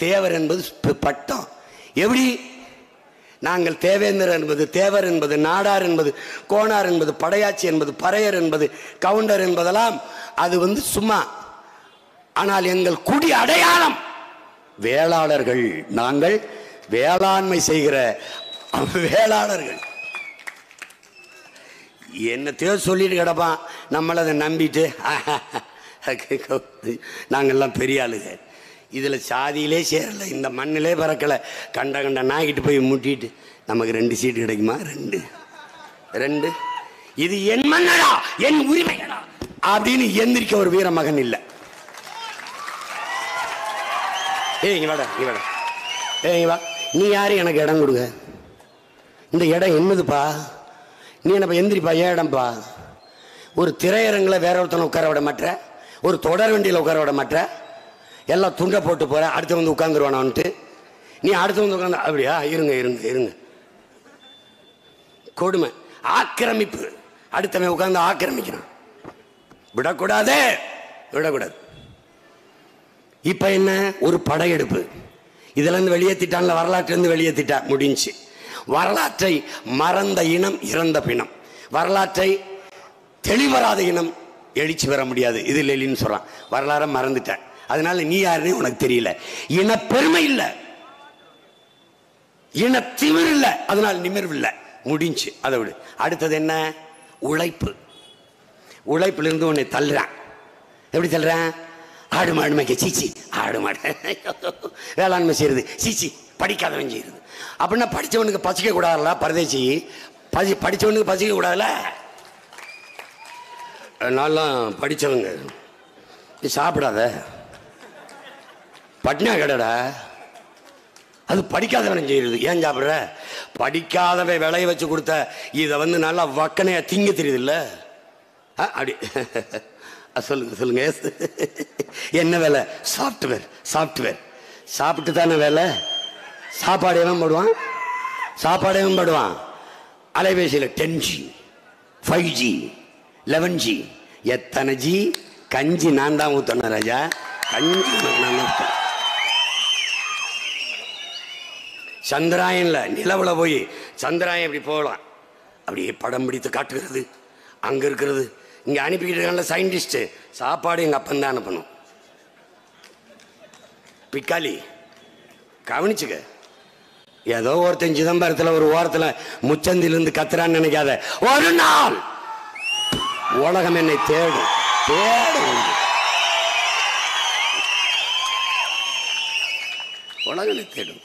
தேவர் என்பது பட்டம். எப்படி? நாங்கள் தேவேந்தர் என்பது, தேவர் என்பது, நாடார் என்பது, கோனார் என்பது, படையாச்சி என்பது, பறையர் என்பது, கவுண்டர் என்பதெல்லாம் அது சும்மா. ஆனால் எங்கள் குடி அடையாளம் வேளாளர்கள். நாங்கள் வேளாண்மை செய்கிற வேளாளர்கள். என்னத்தையோ சொல்லிட்டு கிடப்பான், நம்மளை அதை நம்பிட்டு நாங்கள்லாம் பெரிய ஆளுங்க. இதில் சாதியிலே சேரலை, இந்த மண்ணிலே பறக்கலை, கண்ட கண்ட நாய்கிட்டு போய் முட்டிட்டு நமக்கு 2 சீட்டு கிடைக்குமா? 2 இது என் மண்ணடா, என் உரிமைடா அப்படின்னு எந்திரிக்க ஒரு வீர மகன் இல்லை. இங்க வாடா, இங்க வாடா. வா, நீ யாரு எனக்கு இடம் கொடுங்க? இந்த இடம் என்னதுப்பா? நீ என்னப்பா எந்திரிப்பா, ஏன் இடம்பா? ஒரு திரையரங்கில் வேற ஒருத்தனை உட்கார விட மாட்டேற, ஒரு தொடர் வண்டியில் உட்கார விட மாட்டேற, எல்லாம் துண்டை போட்டு போற, அடுத்து வந்து உட்காந்துருவானான்ட்டு நீ அடுத்து வந்து உட்காந்து அப்படியா? இருங்க இருங்க இருங்க. கொடுமை, ஆக்கிரமிப்பு. அடுத்தவன் உட்காந்து ஆக்கிரமிக்கிறான். விடக்கூடாது, விடக்கூடாது. இப்ப என்ன? ஒரு படையெடுப்பு. இதுல இருந்து வெளியேற்றிட்டான்ல, வரலாற்றுல இருந்து வெளியேற்றிட்டா, முடிஞ்சு. வரலாற்றை மறந்த இனம் இறந்த பிணம். வரலாற்றை தெளிவராத இனம் எழுச்சி பெற முடியாது. இது லெலின்னு சொல்றான். வரலாறை மறந்துட்டேன், அதனால நீ யாருன்னு உனக்கு தெரியல. இன பெருமை இல்லை, இன திமிர் இல்லை, அதனால் நிமிர்வு இல்லை, முடிஞ்சு. அதை விடு. அடுத்தது என்ன? உழைப்பு. உழைப்பிலிருந்து உன்னை தள்ளுறான். எப்படி தள்ளுறான்? ஆடு மாடு மேய்க்க சீச்சி, ஆடு மாடு வேளாண்மை செய்யறது சீச்சி, படிக்காதவன் செய்யறது. அப்படின்னா படித்தவனுக்கு பசிக்க கூடாதுல்ல பரதேசி, படித்தவனுக்கு பசிக்க கூடாதுல்ல. நான்லாம் படித்தவங்க சாப்பிடாத பட்னியா கடடா, அது படிக்காதவன் செய்யறது. ஏன் சாப்பிட்ற? படிக்காதவை விளைய வச்சு கொடுத்த இதை நல்லா வக்கனையா திங்க தெரியுது இல்ல? அப்படி சொல்லுங்க சொல்லுங்க. என்ன வேலை? சாஃப்ட்வேர். சாஃப்ட்வேர் சாப்பிட்டு தானே வேலை. சாப்பாடு எவன் போடுவான்? சாப்பாடு எவன் போடுவான்? அலைபேசியில் 10G 5G 11G எத்தனை ஜி? கஞ்சி நான் தான் ஊத்தணும் ராஜா, கஞ்சி நான் ஊத்த. சந்திராயன்ல நிலவுல போய் சந்திராயன் இப்படி போகலாம், அப்படியே படம் பிடித்து காட்டுகிறது. அங்க இருக்கிறது இங்க அனுப்பிக்கிட்டு இருக்காங்க சயின்டிஸ்ட். சாப்பாடு எங்க அப்பன் தான் அனுப்பணும். பிக்காலி கவனிச்சுக்க. ஏதோ ஒருத்தன் சிதம்பரத்தில் ஒரு ஓரத்தில் முச்சந்திலிருந்து கத்துறான்னு நினைக்காத. ஒரு நாள் உலகம் என்னை தேடும் தேடும். உலகம் என்னை தேடும்.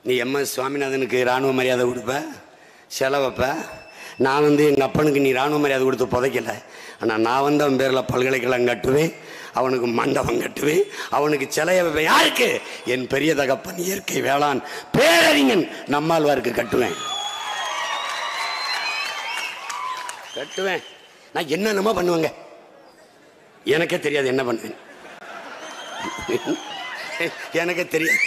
நீ MS சுவாமிநாதனுக்கு இராணுவ மரியாதை கொடுப்ப, செலவப்ப. நான் எங்கள் அப்பனுக்கு நீ இராணுவ மரியாதை கொடுத்து புதைக்கல. ஆனால் நான் அவன் பேரில் பல்கலைக்கழகம் கட்டுவேன், அவனுக்கு மண்டபம் கட்டுவேன், அவனுக்கு சிலைய வைப்பேன். யாருக்கு? என் பெரிய தகப்பன் இயற்கை வேளாண் பேரறிஞன் நம்மாழ்வாருக்கு கட்டுவேன் கட்டுவேன். நான் என்னென்னமோ பண்ணுவேங்க, எனக்கே தெரியாது என்ன பண்ணுவேன். எனக்கே தெரியாது.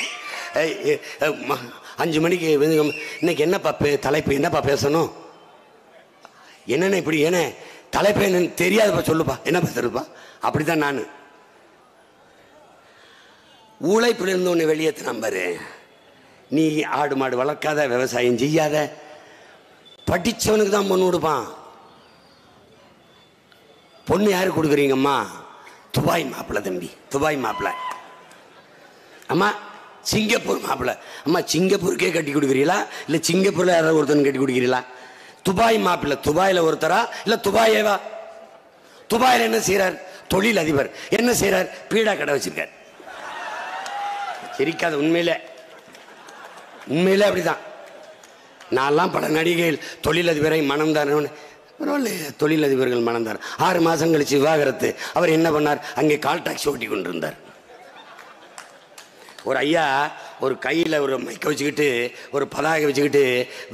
5 மணிக்கு இன்னைக்கு என்னப்பா தலைப்பு, என்னப்பா பேசணும், என்னென்ன இப்படி என்ன தலைப்பு என்னன்னு தெரியாதுப்பா, சொல்லுப்பா என்ன பேசுறதுப்பா. அப்படித்தான் நான். உழைப்பில் இருந்து ஒன்று வெளியேற்ற நம்பரு. நீ ஆடு மாடு வளர்க்காத, விவசாயம் செய்யாத, படித்தவனுக்கு தான் பொண்ணு கொடுப்பான். பொண்ணு யாரு கொடுக்குறீங்கம்மா? துபாய் மாப்பிள்ள தம்பி, துபாய் மாப்பிள்ள. அம்மா சிங்கப்பூர் மாப்பிள்ள. அம்மா சிங்கப்பூருக்கே கட்டி கொடுக்குறீங்களா இல்லை சிங்கப்பூரில் யாராவது ஒருத்தன் கட்டி கொடுக்குறீங்களா? துபாய் மாப்பிள்ள. துபாயில் ஒருத்தரா இல்லை துபாயேவா? துபாயில் என்ன செய்கிறார்? தொழில் அதிபர். என்ன செய்கிறார்? பீடா கடை வச்சிருக்கார். சிரிக்காத, உண்மையில உண்மையில அப்படிதான். நான்லாம் பல நடிகைகள் தொழிலதிபரை மனம் தரணும்னு. தொழிலதிபர்கள் மணந்தார். 6 மாதம் கழிச்சு விவாகரத்து. அவர் என்ன பண்ணார்? அங்கே கால் டாக்ஸி ஓட்டி கொண்டிருந்தார். ஒரு ஐயா ஒரு கையில் ஒரு மைக்கை வச்சுக்கிட்டு ஒரு பதாகை வச்சுக்கிட்டு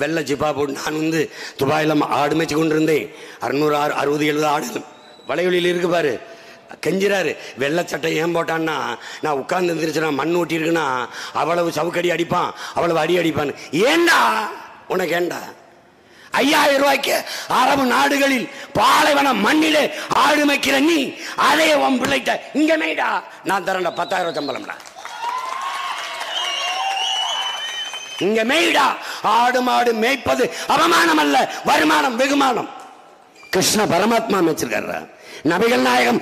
வெள்ளை ஜிப்பா போட்டு, நான் துபாயில் ஆடு மேய்ச்சி கொண்டு இருந்தேன், 600 60 70 ஆடுகள் வளைவெளியில் இருக்கு பாரு, கெஞ்சிறாரு. வெள்ளை சட்டை ஏன் போட்டான்னா, நான் உட்கார்ந்து இருந்துருச்சுன்னா மண் ஊட்டி இருக்குன்னா அவ்வளவு சவுக்கடி அடிப்பான், அவ்வளவு அடி அடிப்பான்னு. ஏண்டா உனக்கு? ஏண்டா 5000 ரூபாய்க்கு அரபு நாடுகளில் பாலைவன மண்ணிலே ஆடு மேய்க்கிற நீ, அதே உன் பிள்ளைகிட்ட இங்க மேய்டா, நான் தரேன்டா 10,000 சம்பளம்டா, இங்க மேய்டா. ஆடு மாடு மேய்ப்பது அவமானம் அல்ல, வருமானம், வெகுமானம். கிருஷ்ண பரமாத்மா மேய்ச்சிருக்காரு, நபிகள் நாயகம்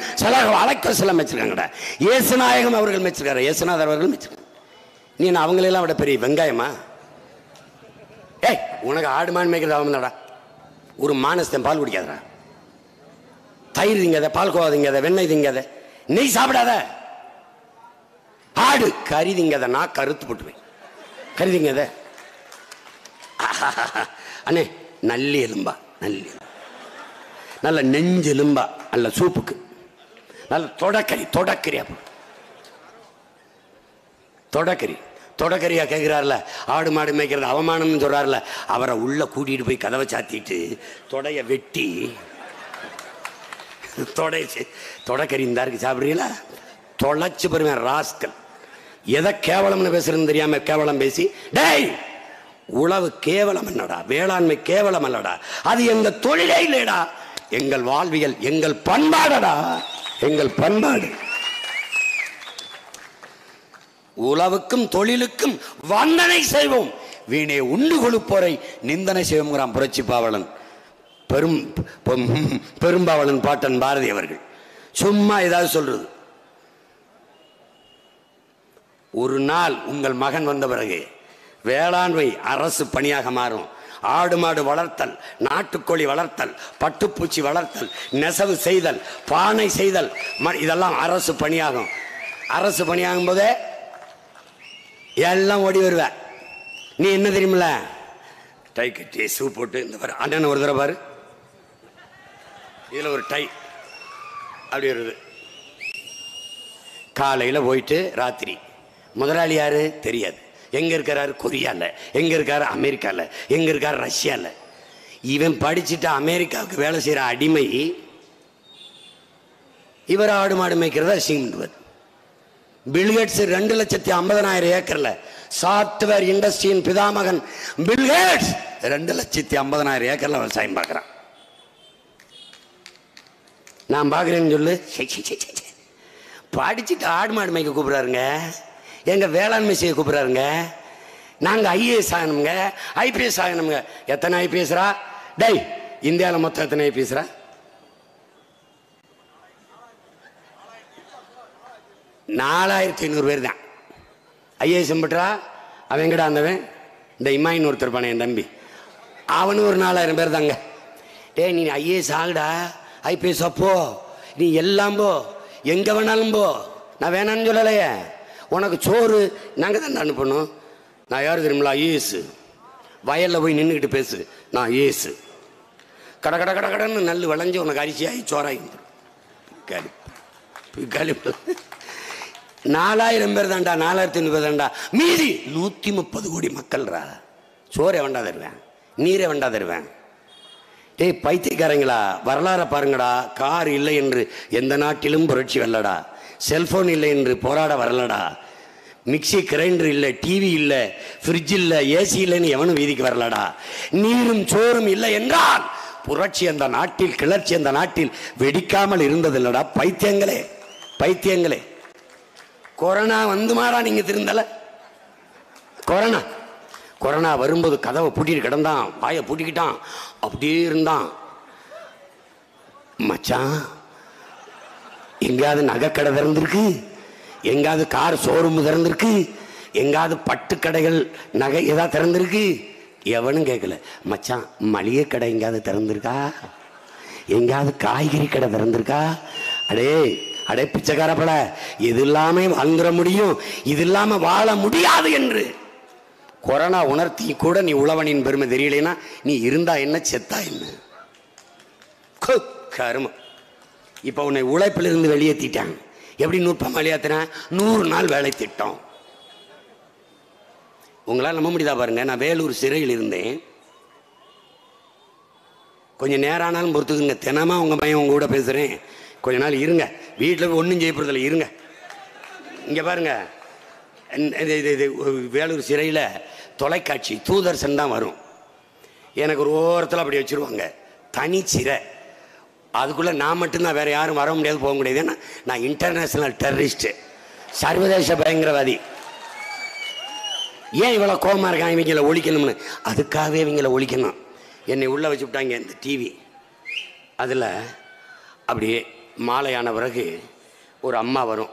அலைக்கொசலம் மேய்ச்சிருக்காங்கடா, இயேசு நாயகம் அவர்கள் மேய்ச்சிருக்காரு, இயேசுநாதர் அவர்கள் மேய்ச்சிருக்காரு. நீ அவங்களெல்லாம் விட பெரிய வெங்காயமா? ஏய், உனக்கு ஆடு மாடு மேய்க்கிறது அவன்தாடா. ஒரு மானஸ்தன் பால் குடிக்காதடா, தயிர் திங்காத, பால் கோவா திங்காத, வெண்ணெய் திங்காத, நெய் சாப்பிடாத, ஆடு கறி திங்காத, நான் கருத்து போட்டுவேன், கறி திங்காத. அண்ணே நல்லி எலும்பா, நல்லி நல்ல நெஞ்சு எலும்பா, நல்ல சூப்புக்கு நல்ல தொடக்கறி, தொடக்கறியா, தொடக்கறி தொடக்கறியா கேட்கிறார்ல. ஆடு மாடு மேய்க்கிறது அவமானம்னு சொல்றாருல, அவரை உள்ள கூட்டிட்டு போய் கதவை சாத்திட்டு தொடைய வெட்டி தொடக்கறி இருந்தாருக்கு சாப்பிடுறீங்களா? தொலைச்சு பெறுவேன் ராஸ்கல். எதை கேவலம்னு பேசுறதுன்னு தெரியாம கேவலம் பேசி, டேய் உழவு கேவலம் என்னடா, வேளாண்மை கேவலம் அல்லடா, அது எங்க தொழிலே இல்லடா, எங்கள் வாழ்வியல், எங்கள் பண்பாடடா, எங்கள் பண்பாடு. உழவுக்கும் தொழிலுக்கும் வந்தனை செய்வோம், வீணே உண்டு கொழுப்போரை நிந்தனை செய்வோம் புரட்சி பாவலன், பெரும்பாவலன் பாட்டன் பாரதி அவர்கள். சும்மா ஏதாவது சொல்றது. ஒரு நாள் உங்கள் மகன் வந்த பிறகு வேளாண்மை அரசு பணியாக மாறும். ஆடு மாடு வளர்த்தல், நாட்டுக்கோழி வளர்த்தல், பட்டுப்பூச்சி வளர்த்தல், நெசவு செய்தல், பானை செய்தல், இதெல்லாம் அரசு பணியாகும். அரசு பணியாகும் போதே எல்லாம் ஓடி வருவ. நீ என்ன தெரியுமில்ல, டை கட்டி ஷூ போட்டு இந்த பாரு அண்ணன் ஒரு தடவை பாரு, இதுல ஒரு டை அப்படி வருது. காலையில போயிட்டு ராத்திரி முதலாளி யாரு தெரியாது, எங்க இருக்காரு கொரியால, எங்க இருக்காரு அமெரிக்கால, எங்க இருக்காரு ரஷ்யால. இவன் படிச்சுட்டு அமெரிக்காவுக்கு வேலை செய்யற அடிமை இவர் ஆடு மாடு மேய்க்கிறதா அசிங்கம். பில்கேட்ஸ் 2,50,000 ஏக்கர்ல சாப்ட்வேர் இண்டஸ்ட்ரியின் பிதாமகன் பில்கேட்ஸ் 2,50,000 ஏக்கர்ல விவசாயம் பார்க்கிறான். நான் பார்க்கிறேன்னு சொல்லு. படிச்சுட்டு ஆடு மாடு மேய்க்க கூப்பிடுறாருங்க, எங்க வேளாண்மை செய்ய கூப்பிடுறாருங்க. நாங்க ஐஏஎஸ் ஆகணுங்க, ஐபிஎஸ் ஆகணுங்க. எத்தனை ஐபிஎஸ்ரா? டேய், இந்தியாவில் மொத்தம் எத்தனை ஐபிஎஸ்ரா? 4,500 பேர் தான் ஐஏஎஸ் பற்றா. அவன் எங்கடா அந்தவன், இந்த இமாயின் ஒருத்தர் பண்ண என் தம்பி, அவனு ஒரு 4,000 பேர் தாங்க. டே, நீ ஐஏஎஸ் ஆகுடா, ஐபிஎஸ் அப்போ நீ எல்லாம் போ, எங்க வேணாலும் போ, நான் வேணான்னு சொல்லலையே. உனக்கு சோறு நாங்கள் தான் அனுப்பணும். நான் யாரு தெரியுமில்ல, ஐஏஎஸ். வயலில் போய் நின்றுக்கிட்டு பேசு, நான் ஐஏஎஸ். கட கட கட கடன்னு நெல் விளைஞ்சி உனக்கு அரிசியாகி சோறாகி வந்துடும். 4,000 பேர் தான்டா, 4,500 பேர் தான்டா. மீதி 130 கோடி மக்கள்ரா. சோறை வேண்டா தருவேன், நீரை வேண்டா தருவேன். டேய் பைத்தியக்காரங்களா, வரலாறை பாருங்கடா. கார் இல்லை என்று எந்த நாட்டிலும் புரட்சி வரலடா. செல்போன் இல்லை என்று போராட வரலடா. மிக்சி கிரைண்டர் இல்லை, டிவி இல்லை, ஃப்ரிட்ஜ் இல்லை, ஏசி இல்லைன்னு எவனும் வீதிக்கு வரலடா. நீரும் சோறும் இல்லை என்றால் புரட்சி அந்த நாட்டில், கிளர்ச்சி அந்த நாட்டில் வெடிக்காமல் இருந்ததில்லடா. பைத்தியங்களே, பைத்தியங்களே. கொரோனா வந்து மாறா நீங்க திருந்தல. கொரோனா வரும்போது கதவை பூட்டிட்டு கிடந்தான், வாயை பூட்டிக்கிட்டான், அப்படியே இருந்தான். மச்சான், எங்காவது நகைக்கடை திறந்திருக்கு, எங்காவது கார் ஷோரூம் திறந்திருக்கு, எங்காவது பட்டு கடைகள் நகை ஏதாவது திறந்திருக்கு? எவனும் கேட்கல. மச்சான், மளிகை கடை எங்காவது திறந்திருக்கா? எங்காவது காய்கறி கடை திறந்திருக்கா? அடே அடே பிச்சைக்காரப்பட, இது இல்லாம வாழ்ந்துட முடியும், இது இல்லாம வாழ முடியாது என்று கொரோனா உணர்த்தி கூட நீ உழவனின் பெருமை தெரியலைன்னா நீ இருந்தா என்ன, செத்தா என்ன? கருமம். இப்ப உன்னை உழைப்பிலிருந்து வெளியேற்றிட்டாங்க. எப்படி நுட்பம் வெளியேற்றின? 100 நாள் வேலை திட்டம். உங்களால் நம்ப முடியுதா பாருங்க. நான் வேலூர் சிறையில் இருந்தேன். கொஞ்சம் நேரம் ஆனாலும் பொறுத்துக்குங்க, தினமா உங்க பையன் உங்க கூட பேசுறேன். கொஞ்ச நாள் இருங்க, வீட்டில் போய் ஒன்றும் செய்யப்படுறதில்ல, இருங்க. இங்க பாருங்க, வேலூர் சிறையில் தொலைக்காட்சி தூதர்சன் தான் வரும். எனக்கு ஒரு ஓரத்தில் அப்படி வச்சிருவாங்க, தனி சிறை. அதுக்குள்ள நான் மட்டும்தான், வேற யாரும் வர முடியாது, போக முடியாது. ஏன்னா நான் இன்டர்நேஷனல் டெரரிஸ்ட், சர்வதேச பயங்கரவாதி. ஏன் இவ்வளோ கோபமாக இருக்கான், இவங்களை ஒழிக்கணும்னு? அதுக்காகவே இவங்களை ஒழிக்கணும். என்னை உள்ளே வச்சு விட்டாங்க இந்த டிவி. அதில் அப்படியே மாலையான பிறகு ஒரு அம்மா வரும்,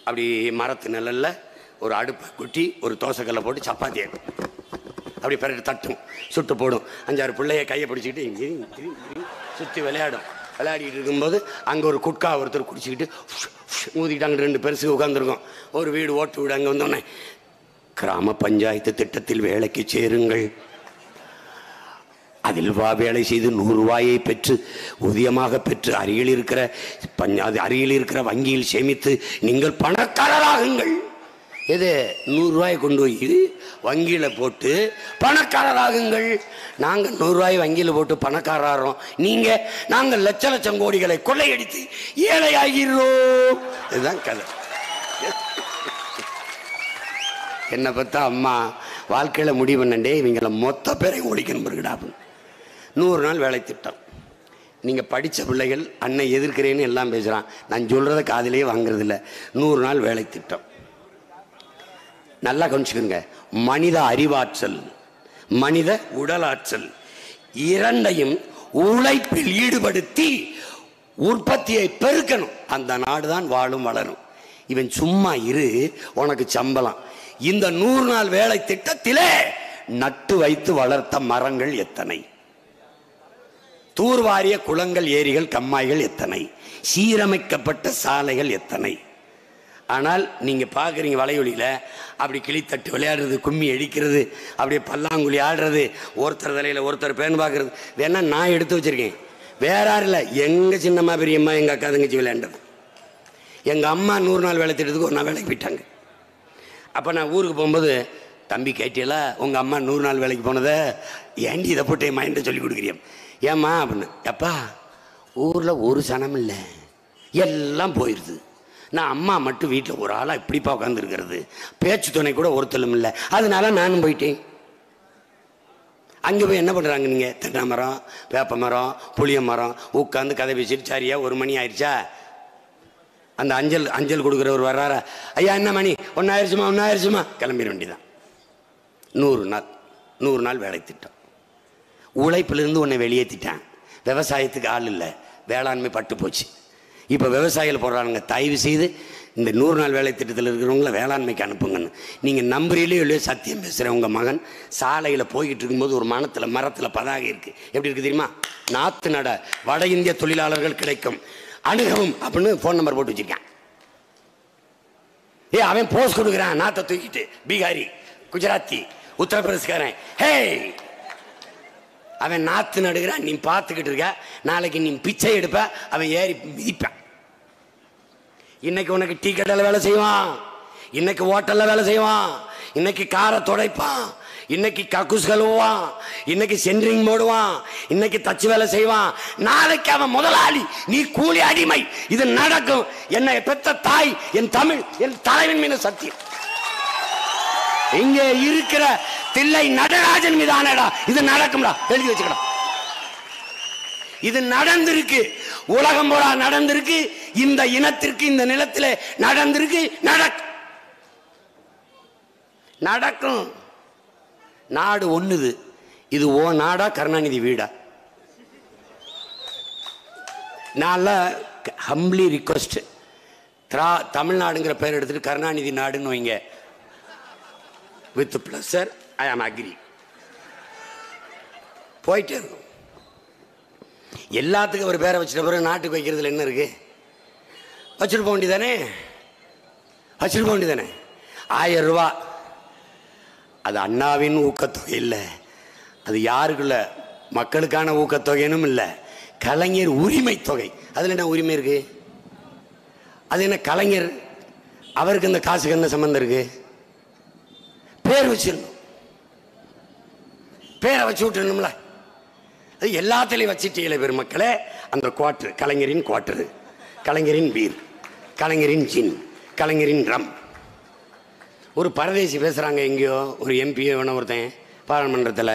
அப்படி மரத்து நிழலில் ஒரு அடுப்பை குட்டி ஒரு தோசைக்கல்லை போட்டு சப்பாத்தியை அப்படி பிறகு தட்டும், சுட்டு போடும். 5-6 பிள்ளைய கையை பிடிச்சிக்கிட்டு இங்கே சுற்றி விளையாடும். விளையாடிட்டு இருக்கும்போது அங்கே ஒரு குட்கா ஒருத்தர் குடிச்சிக்கிட்டு ஊதிக்கிட்டாங்க. 2 பெருசு உட்காந்துருக்கோம். ஒரு வீடு ஓட்டு வீடு. அங்கே வந்தோடனே, கிராம பஞ்சாயத்து திட்டத்தில் வேலைக்கு சேருங்கள், அதில் வேலை செய்து 100 ரூபாயை பெற்று ஊதியமாக பெற்று அருகில் இருக்கிற வங்கியில் சேமித்து நீங்கள் பணக்காரராகுங்கள். எது? 100 ரூபாயை கொண்டு போய் வங்கியில் போட்டு பணக்காரராகுங்கள். நாங்கள் 100 ரூபாய் வங்கியில் போட்டு பணக்காரரோம், நாங்கள் லட்சம் கோடிகளை கொள்ளையடித்து ஏழை ஆகிறோம். இதுதான் கதை. என்னை பார்த்தா அம்மா வாழ்க்கையில் முடிவு பண்ணண்டே, இவங்களை மொத்த பேரை ஒழிக்கணும் பிறகுடா. 100 நாள் வேலை திட்டம். நீங்கள் படித்த பிள்ளைகள் அன்னை எதிர்க்கிறேன்னு எல்லாம் பேசுகிறான். நான் சொல்கிறத காதிலேயே வாங்குறதில்ல. 100 நாள் வேலை திட்டம். நல்லா கவனிச்சுக்கோங்க. மனித அறிவாற்றல், மனித உடலாற்றல் இரண்டையும் உழைப்பில் ஈடுபடுத்தி உற்பத்தியை பெருக்கணும். அந்த நாடு தான் வாழும் வளரும். இவன் சும்மா இரு, உனக்கு சம்பளம். இந்த 100 நாள் வேலை திட்டத்திலே நட்டு வைத்து வளர்த்த மரங்கள் எத்தனை, தூர்வாரிய குளங்கள் ஏரிகள் கம்மாய்கள் எத்தனை, சீரமைக்கப்பட்ட சாலைகள் எத்தனை. ஆனால் நீங்க பாக்குறீங்க வலையொலியில அப்படி கிளித்தட்டு விளையாடுறது, கும்மி அடிக்கிறது, அப்படியே பல்லாங்குழி ஆடுறது, ஒருத்தர் தலையில ஒருத்தர் பேன் பார்க்கறது. வேணா நான் எடுத்து வச்சிருக்கேன், வேற யாரும் இல்லை, எங்க சின்னம்மா பெரியம்மா எங்க அக்கா தங்கச்சி விளையாண்டது. எங்க அம்மா 100 நாள் வேலை திட்டத்துக்கு ஒரு நாள் வேலைக்கு போயிட்டாங்க. அப்ப நான் ஊருக்கு போகும்போது, தம்பி கேட்டியல உங்க அம்மா 100 நாள் வேலைக்கு போனதை, ஏண்டி இதை போட்டு என் மைண்ட சொல்லி கொடுக்குறியம், ஏம்மா அப்படின்னு. அப்பா ஊர்ல ஒரு சனம் இல்லை, எல்லாம் போயிடுது, நான் அம்மா மட்டும் வீட்டில் ஒரு ஆளா இப்படிப்பா உட்காந்து இருக்கிறது, பேச்சு துணை கூட ஒருத்தலும் இல்லை, அதனால நானும் போயிட்டேன். அங்கே போய் என்ன பண்ணுறாங்க நீங்க, தென்னை மரம், வேப்ப மரம், புளிய மரம் உட்காந்து கதை பேசிட்டு சரியா 1 மணி ஆயிடுச்சா, அந்த அஞ்சல் கொடுக்குறவர் வர்றாரா, ஐயா என்ன மணி 1 ஆயிடுச்சுமா கிளம்பிட வேண்டியதான். 100 நாள் வேலை திட்டம். உழைப்பிலிருந்து உன்னை வெளியேற்றிட்டான். விவசாயத்துக்கு ஆள் இல்லை, வேளாண்மை பட்டு போச்சு. இப்போ விவசாயிகள் போடுறாங்க, தயவு செய்து இந்த 100 நாள் வேலை திட்டத்தில் இருக்கிறவங்கள வேளாண்மைக்கு அனுப்புங்கன்னு. நீங்கள் நம்புறீங்களோ இல்லையோ, சத்தியம் பேசுகிறேன், உங்கள் மகன் சாலையில் போய்கிட்டு இருக்கும்போது ஒரு மரத்தில் பதாகை இருக்குது. எப்படி இருக்குது தெரியுமா, நாத்து நட வட இந்திய தொழிலாளர்கள் கிடைக்கும் அணுகவும் அப்படின்னு ஃபோன் நம்பர் போட்டு வச்சிருக்கான். அவன் போஸ்ட் கொடுக்குறான், நாத்தை தூக்கிட்டு, பீகாரி, குஜராத்தி, உத்தரப்பிரதேசக்காரன், ஹே அவன் நாத்து நடுகிறான், நீ பார்த்துக்கிட்டு இருக்க, நாளைக்கு நீ பிச்சை எடுப்ப, அவன் ஏறி மிதிப்பான். இன்னைக்கு உனக்கு டீ கடையில் வேலை செய்வான், இன்னைக்கு ஹோட்டல்ல வேலை செய்வான், இன்னைக்கு காரை துடைப்பான், இன்னைக்கு கக்கூஸ் கழுவுவான், இன்னைக்கு சென்ட்ரிங் போடுவான், இன்னைக்கு தச்சு வேலை செய்வான், நாளைக்கு அவன் முதலாளி, நீ கூலி அடிமை. இது நடக்கும். என்னை பெத்த தாய், என் தமிழ், என் தலைவன் மீது சத்தியம். இங்கே இருக்கிற தில்லை நடராஜன் மீது ஆனடா, இது நடக்கும்டா, எழுதி வச்சுக்கடா. இது நடந்திருக்கு, உலகம் போல நடந்திருக்கு, இந்த இனத்திற்கு இந்த நிலத்தில் நடந்திருக்கு, நடக்கும். நாடு ஒண்ணுது. இது ஓ நாடா கருணாநிதி வீடா? நான் ஹம்பிளி ரிக்வெஸ்ட், தமிழ்நாடுங்கிற பேர் எடுத்துட்டு கருணாநிதி நாடுன்னு வைங்க, வித் பிளஸர் ஐ ஆம் அக்ரி. போயிட்டே இருக்கும். எல்லாத்துக்கும் ஒரு பேரை வச்சுட்ட பிறகு நாட்டுக்கு வைக்கிறதுல என்ன இருக்கு? வச்சுட்டு போக வேண்டியதானே, 1000 ரூபா. அது அண்ணாவின் ஊக்கத்தொகை இல்லை, அது யாருக்குள்ள மக்களுக்கான ஊக்கத்தொகைனும் இல்லை, கலைஞர் உரிமை தொகை. அதுல என்ன உரிமை இருக்கு? அது என்ன கலைஞர், அவருக்கு இந்த காசுக்கு என்ன சம்பந்தம் இருக்கு? பேர் வச்சிடணும், பேரை வச்சு விட்டுணும்ல. அது எல்லாத்திலையும் வச்சுட்டீங்களே பெருமக்களே. அந்த குவார்டர், கலைஞரின் குவார்டர், கலைஞரின் பீர், கலைஞரின் ஜின், கலைஞரின் ரம். ஒரு பரதேசி பேசுறாங்க எங்கேயோ, ஒரு எம்பி வேணும் ஒருத்தன் பாராளுமன்றத்தில்,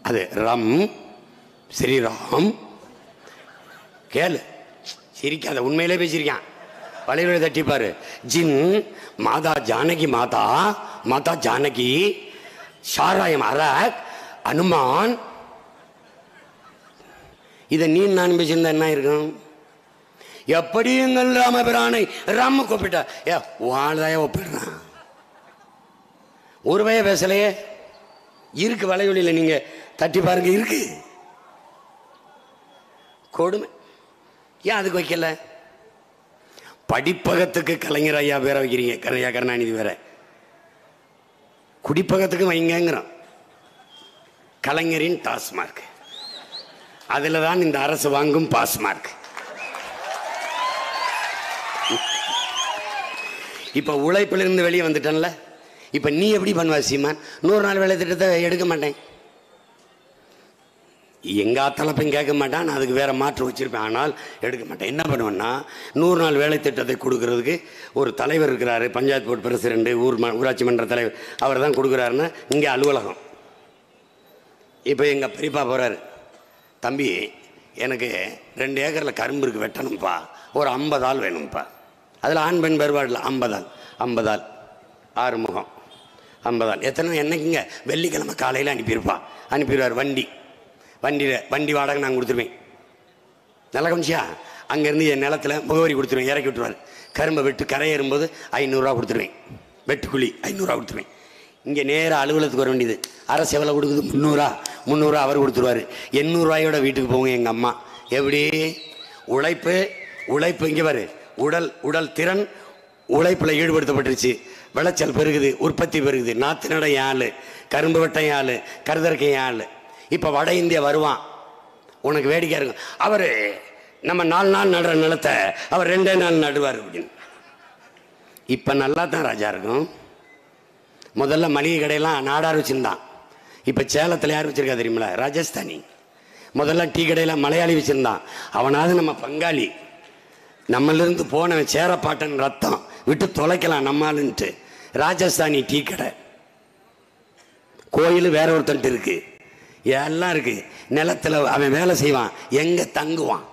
அது ரம் ஸ்ரீராம். கேளு, சிரிக்காத, உண்மையிலே பேசியிருக்கான், வளைவுல தட்டிப்பாரு. ஜின் மாதா ஜானகி, மாதா ஜானகி, ஷாராயம் அரக், அனுமான். இதை நீ நான் பேசியிருந்தா என்ன இருக்கும்? எப்படி எங்கள் ராமபிரானை ராம கூப்பிட்டா, வாழ்தாய ஒப்பிடுறான். ஒரு வய பேசலையே இருக்கு, வலைவெளியில் நீங்க தட்டி பாருங்க, இருக்கு. கொடுமை. ஏன் அதுக்கு வைக்கல? படிப்பகத்துக்கு கலைஞர் ஐயா பேரை வைக்கிறீங்க, கருணாநிதி வேற. குடிப்பகத்துக்கு வைங்கிறோம். கலைஞரின் டாஸ்மார்க், அதுல தான் இந்த அரசு வாங்கும் பாஸ்மார்க். இப்ப உழைப்பிலிருந்து வெளியே வந்துட்டேன்ல. இப்ப நீ எப்படி பண்ணுவ சீமான்? 100 நாள் வேலை திட்டத்தை எடுக்க மாட்டேன், எங்க தலைப்பையும் கேட்க மாட்டான், நான் அதுக்கு வேற மாற்று வச்சிருப்பேன், ஆனால் எடுக்க மாட்டேன். என்ன பண்ணுவேன்னா, 100 நாள் வேலை திட்டத்தை கொடுக்கறதுக்கு ஒரு தலைவர் இருக்கிறாரு, பஞ்சாயத்து போர்டு பிரசிடண்ட், ஊராட்சி மன்ற தலைவர், அவர் தான் கொடுக்குறாருன்னா இங்கே அலுவலகம். இப்போ எங்கள் பெரியப்பா போகிறாரு, தம்பி எனக்கு 2 ஏக்கரில் கரும்பு இருக்கு, வெட்டணும்ப்பா, ஒரு 50 ஆள் வேணும்ப்பா. அதில் ஆண் பெண் வேறுபாடில் 50 ஆள், 6 முகம் 50 ஆள். எத்தனை என்னைக்குங்க? வெள்ளிக்கிழமை காலையில் அனுப்பிடுவார். வண்டி வாடகை நான் கொடுத்துருவேன். நல்லா கவனிச்சியா? அங்கேருந்து என் நிலத்தில் முகவரி கொடுத்துருவேன், இறக்கி விட்டுருவார். கரும்பை வெட்டு கரையேறும்போது 500 ரூபா கொடுத்துருவேன், வெட்டுக்குழி 500 ரூபா கொடுத்துருவேன். இங்கே நேராக அலுவலகத்துக்கு வர வேண்டியது. அரசு எவ்வளோ கொடுக்குது? 300 அவர் கொடுத்துருவார். 800 ரூபாயோட வீட்டுக்கு போங்க. எங்கள் அம்மா எப்படி உழைப்பு உழைப்பு இங்கே வரு உடல் திறன் உழைப்பில் ஈடுபடுத்தப்பட்டுருச்சு. விளைச்சல் பெருகுது, உற்பத்தி பெருகுது. நாற்று நடை ஆள், கரும்பு வெட்டை ஆள், கருதற்கை ஆள். இப்போ வட இந்தியா வருவான், உனக்கு வேடிக்கை இருக்கும். அவர் நம்ம 4 நாள் நடுற நிலத்தை அவர் 2 நாள் நடுவார் அப்படின்னு. இப்போ நல்லா தான் ராஜா இருக்கும். முதல்ல மளிகை கடையெல்லாம் நாடார் வச்சுருந்தான். இப்போ சேலத்தில் யார் வச்சுருக்கா தெரியுமில? ராஜஸ்தானி. முதல்ல டீ கடையில் மலையாளி வச்சுருந்தான். அவனாவது நம்ம பங்காளி. நம்மளிருந்து போனவன் சேரப்பாட்டன் ரத்தம் விட்டு தொலைக்கலாம் நம்மளுன்ட்டு. ராஜஸ்தானி டீ கடை, கோயில் வேற ஒருத்தன்ட்டு இருக்கு, எல்லாம் இருக்கு. நிலத்தில் அவன் வேலை செய்வான். எங்கே தங்குவான்?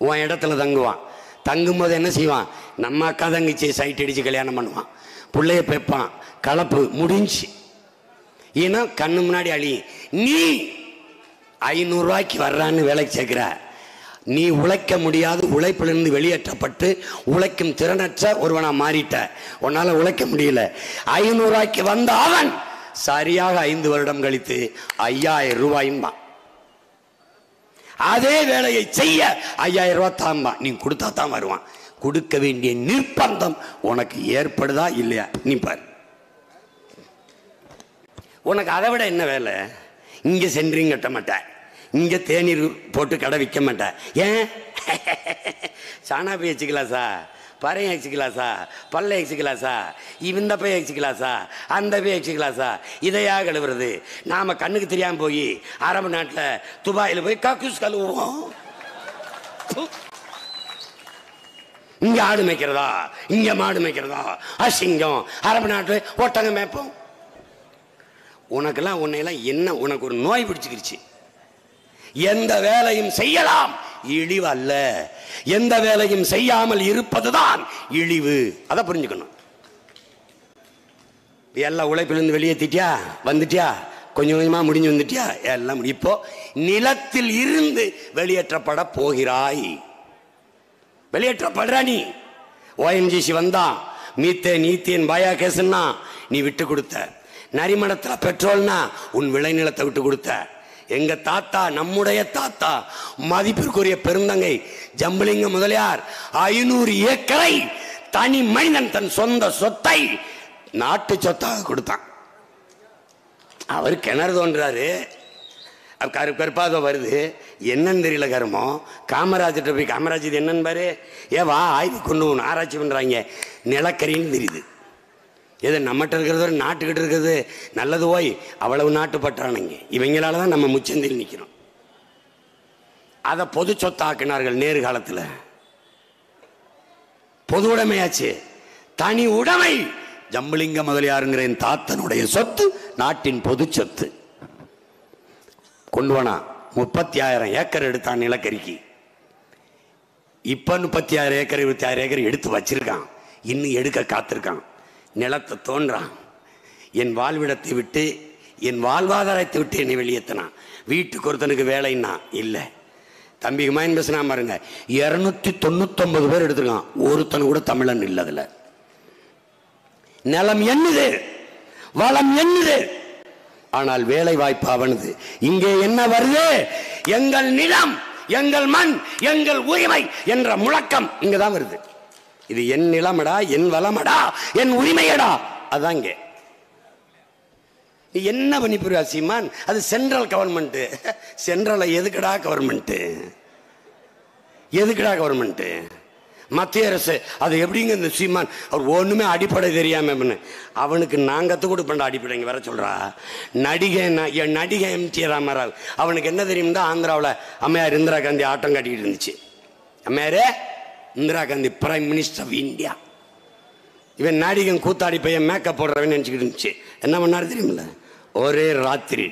உன் இடத்துல தங்குவான். தங்கும்போது என்ன செய்வான்? நம்ம அக்கா தங்கச்சி சைட் அடித்து கல்யாணம் பண்ணுவான். பிள்ளைய பெப்பான். கலப்பு முடிஞ்சு. ஏன்னா கண்ணு முன்னாடி அழி. நீ 500 ரூபாய்க்கு வர்றான்னு வேலைக்கு சேர்க்கிற. நீ உழைக்க முடியாது, உழைப்பிலிருந்து வெளியேற்றப்பட்டு உழைக்கும் திறனற்ற ஒருவனா மாறிட்ட. உன்னால உழைக்க முடியல. 500 ரூபாய்க்கு வந்த அவன் சரியாக 5 வருடம் கழித்து 5000 ரூபாயும் அதே வேலையை செய்ய 5000 ரூபாய் தாம்பா. நீ கொடுத்தா தான் வருவான். கொடுக்க வேண்டிய நிர்பந்தம் உனக்கு ஏற்படுதா இல்லையா? நீ பாரு. உனக்கு அதை விட என்ன வேலை? இங்க சென்ட்ரிங் கட்ட மாட்டேன், இங்க தேநீர் போட்டு கடை விற்க மாட்டேன். ஏன்? சாணா போய் வச்சுக்கலாம் சார், பறையும் வச்சுக்கலாம் சார், பல்ல வச்சுக்கலாம் சார், இந்த போய் வச்சுக்கலாம் சார், அந்த போய் வச்சுக்கலாம் சார். இதையா கழுவுறது? நாம கண்ணுக்கு தெரியாம போய் அரபு நாட்டில் துபாயில் போய் கக்கூஸ் கழுவுவோம். இங்க ஆடு மேய்க்கிறதா, இங்க மாடு மேய்க்கிறதா, அசிங்கம். அரபு நாட்டில் ஒட்டங்க மேய்ப்போம். உனக்கெல்லாம் உன்னையெல்லாம் என்ன, உனக்கு ஒரு நோய் பிடிச்சிக்கிருச்சு. எந்த வேலையும் செய்யலாம், இழிவு அல்ல. எந்த வேலையும் செய்யாமல் இருப்பதுதான் இழிவு. அதை புரிஞ்சுக்கணும். எல்லாம் உழைப்பிலிருந்து வெளியேற்றிட்டியா, வந்துட்டியா, கொஞ்சம் கொஞ்சமா முடிஞ்சு வந்துட்டியா, எல்லாம் இப்போ நிலத்தில் இருந்து வெளியேற்றப்பட போகிறாய். வெளியேற்றப்படுற நீ. ஓஎன்ஜிசி வந்தான், மீத்தேன் ஈத்தேன் பயோகேஸ்னா நீ விட்டு கொடுத்த. நரிமணத்தில் பெட்ரோல்னா உன் விளைநிலத்தை விட்டு கொடுத்த. எங்க தாத்தா, நம்முடைய தாத்தா, மதிப்பிற்குரிய பெருந்தங்கை ஜம்புலிங்க முதலியார் 500 ஏக்கரை தனி மனிதன் தன் சொந்த சொத்தை நாட்டு சொத்தாக கொடுத்தான். அவர் கிணறு தோன்றாரு, கருப்பாத வருது, என்னன்னு தெரியல கருமம். காமராஜர்கிட்ட போய் காமராஜ் இது என்னன்னு பாரு, ஏவா ஆய்வு கொண்டு போகணும், ஆராய்ச்சி பண்றாங்க. நிலக்கரின்னு தெரியுது. எது நம்மகிட்ட இருக்கிறது நாட்டுக்கிட்ட இருக்கிறது நல்லது. போய் அவ்வளவு நாட்டு பற்றானுங்க. இவங்களால தான் நம்ம முச்சந்தில் நிற்கிறோம். அதை பொது சொத்தாக்கினார்கள். நேரு காலத்தில் பொது உடைமையாச்சு. தனி உடைமை. ஜம்புலிங்க முதலியாருங்கிற என் தாத்தனுடைய சொத்து நாட்டின் பொது சொத்து. கொண்டு போனா 36,000 ஏக்கர் எடுத்தான் நிலக்கரிக்கு. இப்ப 36 ஏக்கர் 26 ஏக்கர் எடுத்து வச்சிருக்கான். இன்னும் எடுக்க காத்திருக்கான். நிலத்தை தோன்றான். என் வாழ்விடத்தை விட்டு, என் வாழ்வாதாரத்தை விட்டு என்னை வெளியேற்றினான். வீட்டுக்கு ஒருத்தனுக்கு வேலைன்னா இல்லை. தம்பி ஹுமாயூன் பேசினா பாருங்க, 299 பேர் எடுத்திருக்கான். ஒருத்தனு கூட தமிழன் இல்லை. அதுல நிலம் என்னது, வளம் என்னது, ஆனால் வேலை வாய்ப்பு அவனது. இங்கே என்ன வருது? எங்கள் நிலம், எங்கள் மண், எங்கள் உரிமை என்ற முழக்கம் இங்கதான் வருது. இது என் நிலமடா, என் வளமடா, என் உரிமையடா. அதாங்க என்ன பண்ணிப்புரியா சீமான்? அது சென்ட்ரல் கவர்மெண்ட். சென்ட்ரல் எதுக்குடா கவர்மெண்ட்? எதுக்குடா கவர்மெண்ட்? மத்திய அரசு. அது எப்படிங்க இந்த சீமான் அவர் ஒண்ணுமே அடிப்படை தெரியாம அவனுக்கு நான் கத்து கொடுப்பேன் அடிப்படைங்க வர சொல்றா. நடிகை எம்டி ராமராவ் அவனுக்கு என்ன தெரியும் தான், ஆந்திராவில் அம்மையார் இந்திரா காந்தி ஆட்டம் காட்டிக்கிட்டு இருந்துச்சு. அம்மையாரே Indira Gandhi prime minister of India. இவன் நாடிகன் கூத்தாடி பையன் மேக்கப் போடுறவன் நினைச்சுக்கிட்டு இருந்துச்சு. என்ன பண்ணாரு தெரியுமில்ல? ஒரே ராத்திரி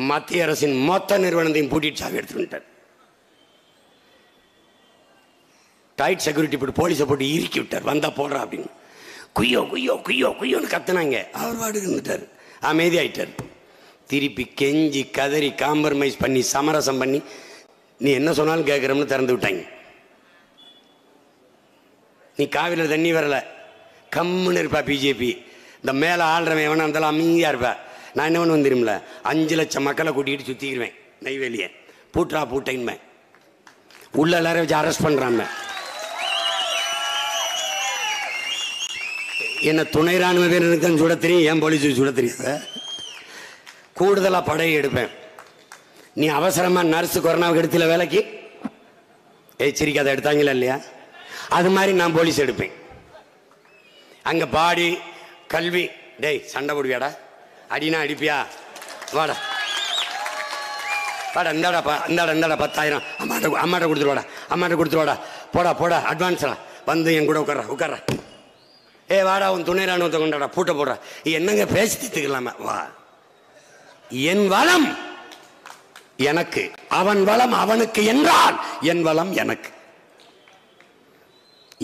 மத்திய அரசின் மொத்த நிறுவனத்தையும் பூட்டிட்டு சாவி எடுத்துட்டு வந்துட்டார். டைட் செக்யூரிட்டி போட்டு போலீஸை போட்டு இறுக்கி விட்டார். வந்தா போடுறா அப்படின்னு குய்யோ குய்யோ குய்யோ குய்யோன்னு கத்துனாங்க. அவர் பாட்டுக்கு இருந்துட்டார், அமைதி ஆயிட்டார். திருப்பி கெஞ்சி கதறி காம்ப்ரமைஸ் பண்ணி சமரசம் பண்ணி நீ என்ன சொன்னாலும் கேட்குறோம்னு திறந்து விட்டாங்க. நீ காவிரியில் தண்ணி வரல, கம்முன்னு இருப்பா பிஜேபி. இந்த மேலே ஆள்றவன் எவனா இருந்தாலும் அமைதியாக இருப்பேன். நான் என்ன பண்ணுவேன் தெரியுமில்ல, 5 லட்சம் மக்களை கூட்டிகிட்டு சுற்றிடுவேன் நெய்வேலியை. பூட்டா பூட்டைன்மை உள்ள எல்லாரையும் வச்சு அரெஸ்ட் பண்ணுறான். என்ன துணை ராணுவ வீரனுக்கு தான் சுட தெரியும், ஏன் போலீஸுக்கு சுட தெரியாத. கூடுதலாக படையை எடுப்பேன். நீ அவசரமாக நர்ஸு கொரோனாவுக்கு எடுத்துல வேலைக்கு எச்சரிக்கை எடுத்தாங்களா இல்லையா, அது மாதிரி நான் போலீஸ் எடுப்பேன். அங்கே பாடி கல்வி, டேய் சண்டை போடுவியாடா, அடினா அடிப்பியா, வாடா வாடா, இந்தாடா 10,000 அம்மாட்ட கொடுத்துருவாடா, போடா போடா அட்வான்ஸா வந்து என் கூட உட்கார்றா. ஏ வாடா உன் துணை ராணுவத்தை கொண்டாடா, பூட்ட போடுறா. என்னங்க பேசி தீர்த்துக்கலாமா, வா. என் வளம் எனக்கு, அவன் வளம் அவனுக்கு என்றால் என் வளம் எனக்கு.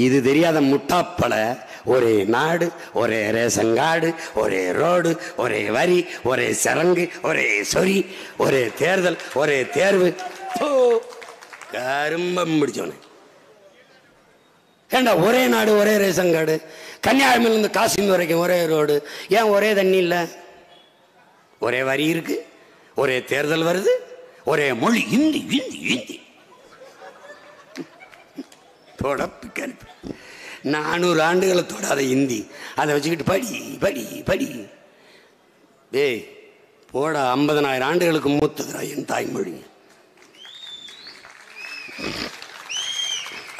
இது தெரியாத முட்டாப்பல ஒரே நாடு, ஒரே ரேஷன் கார்டு, ஒரே ரோடு, ஒரே வரி, ஒரே சரங்கு, ஒரே சொறி, ஒரே தேர்தல், ஒரே தேர்வு. கரும்பம் பிடிச்சவனே. ஏண்டா ஒரே நாடு, ஒரே ரேஷன் கார்டு, கன்னியாகுமரியிலிருந்து காஷ்மீர் வரைக்கும் ஒரே ரோடு, ஏன் ஒரே தண்ணி இல்லை? ஒரே வரி இருக்கு, ஒரே தேர்தல் வருது, ஒரே மொழி ஹிந்தி ஹிந்தி ஹிந்தி. 400 ஆண்டுகளை தொடாத ஹிந்தி, அதை வச்சுக்கிட்டு படி படி படி. ஏய் போடா, 50,000 ஆண்டுகளுக்கு மூத்ததுரா என் தாய்மொழி.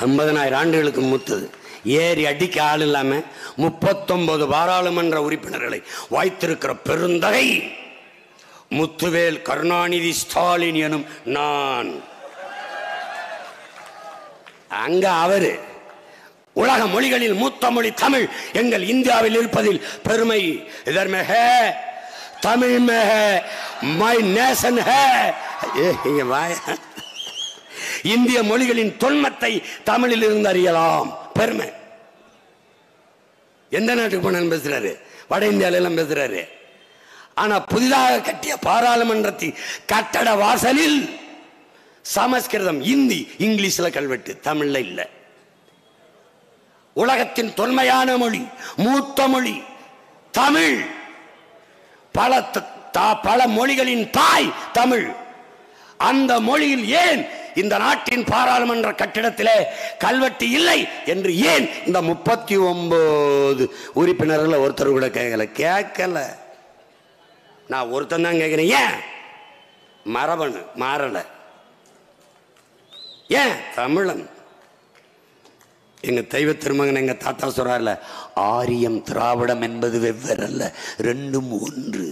50,000 ஆண்டுகளுக்கு மூத்தது. ஏறி அடிக்க ஆள் இல்லாம 39 பாராளுமன்ற உறுப்பினர்களை வாய்த்திருக்கிற பெருந்தகை முத்துவேல் கருணாநிதி ஸ்டாலின் எனும் நான். அங்க அவரு உலக மொழிகளில் மூத்த மொழி தமிழ் எங்கள் இந்தியாவில் இருப்பதில் பெருமை. இதர் மே ஹே தமிழ் மே ஹே மை நேஷன் ஹே. இந்திய மொழிகளின் தொன்மத்தை தமிழில் இருந்து அறியலாம், பெருமை. எந்த நாட்டுக்கு போனாலும் பேசுறாரு, வட இந்தியாவில எல்லாம் பேசுறாரு. ஆனா புதிதாக கட்டிய பாராளுமன்றத்தின் கட்டட வாசலில் சமஸ்கிருதம், இந்தி, இங்கிலீஷ்ல கல்வெட்டு, தமிழ்ல இல்ல. உலகத்தின் தொன்மையான மொழி, மூத்த மொழி தமிழ். பல மொழிகளின் தாய் தமிழ். அந்த மொழியில் ஏன் இந்த நாட்டின் பாராளுமன்ற கட்டிடத்திலே கல்வெட்டு இல்லை என்று ஏன் இந்த 39 உறுப்பினர்கள் ஒருத்தர் கூட கேட்கல. நான் ஒருத்தன் தான் கேட்கிறேன், ஏன் மரபணு மாறல? ஏன் தமிழன்? எங்க தெய்வ திருமகன் எங்க தாத்தா சொல்றாருல, ஆரியம் திராவிடம் என்பது வெவ்வேறு அல்ல, ரெண்டும் ஒன்று.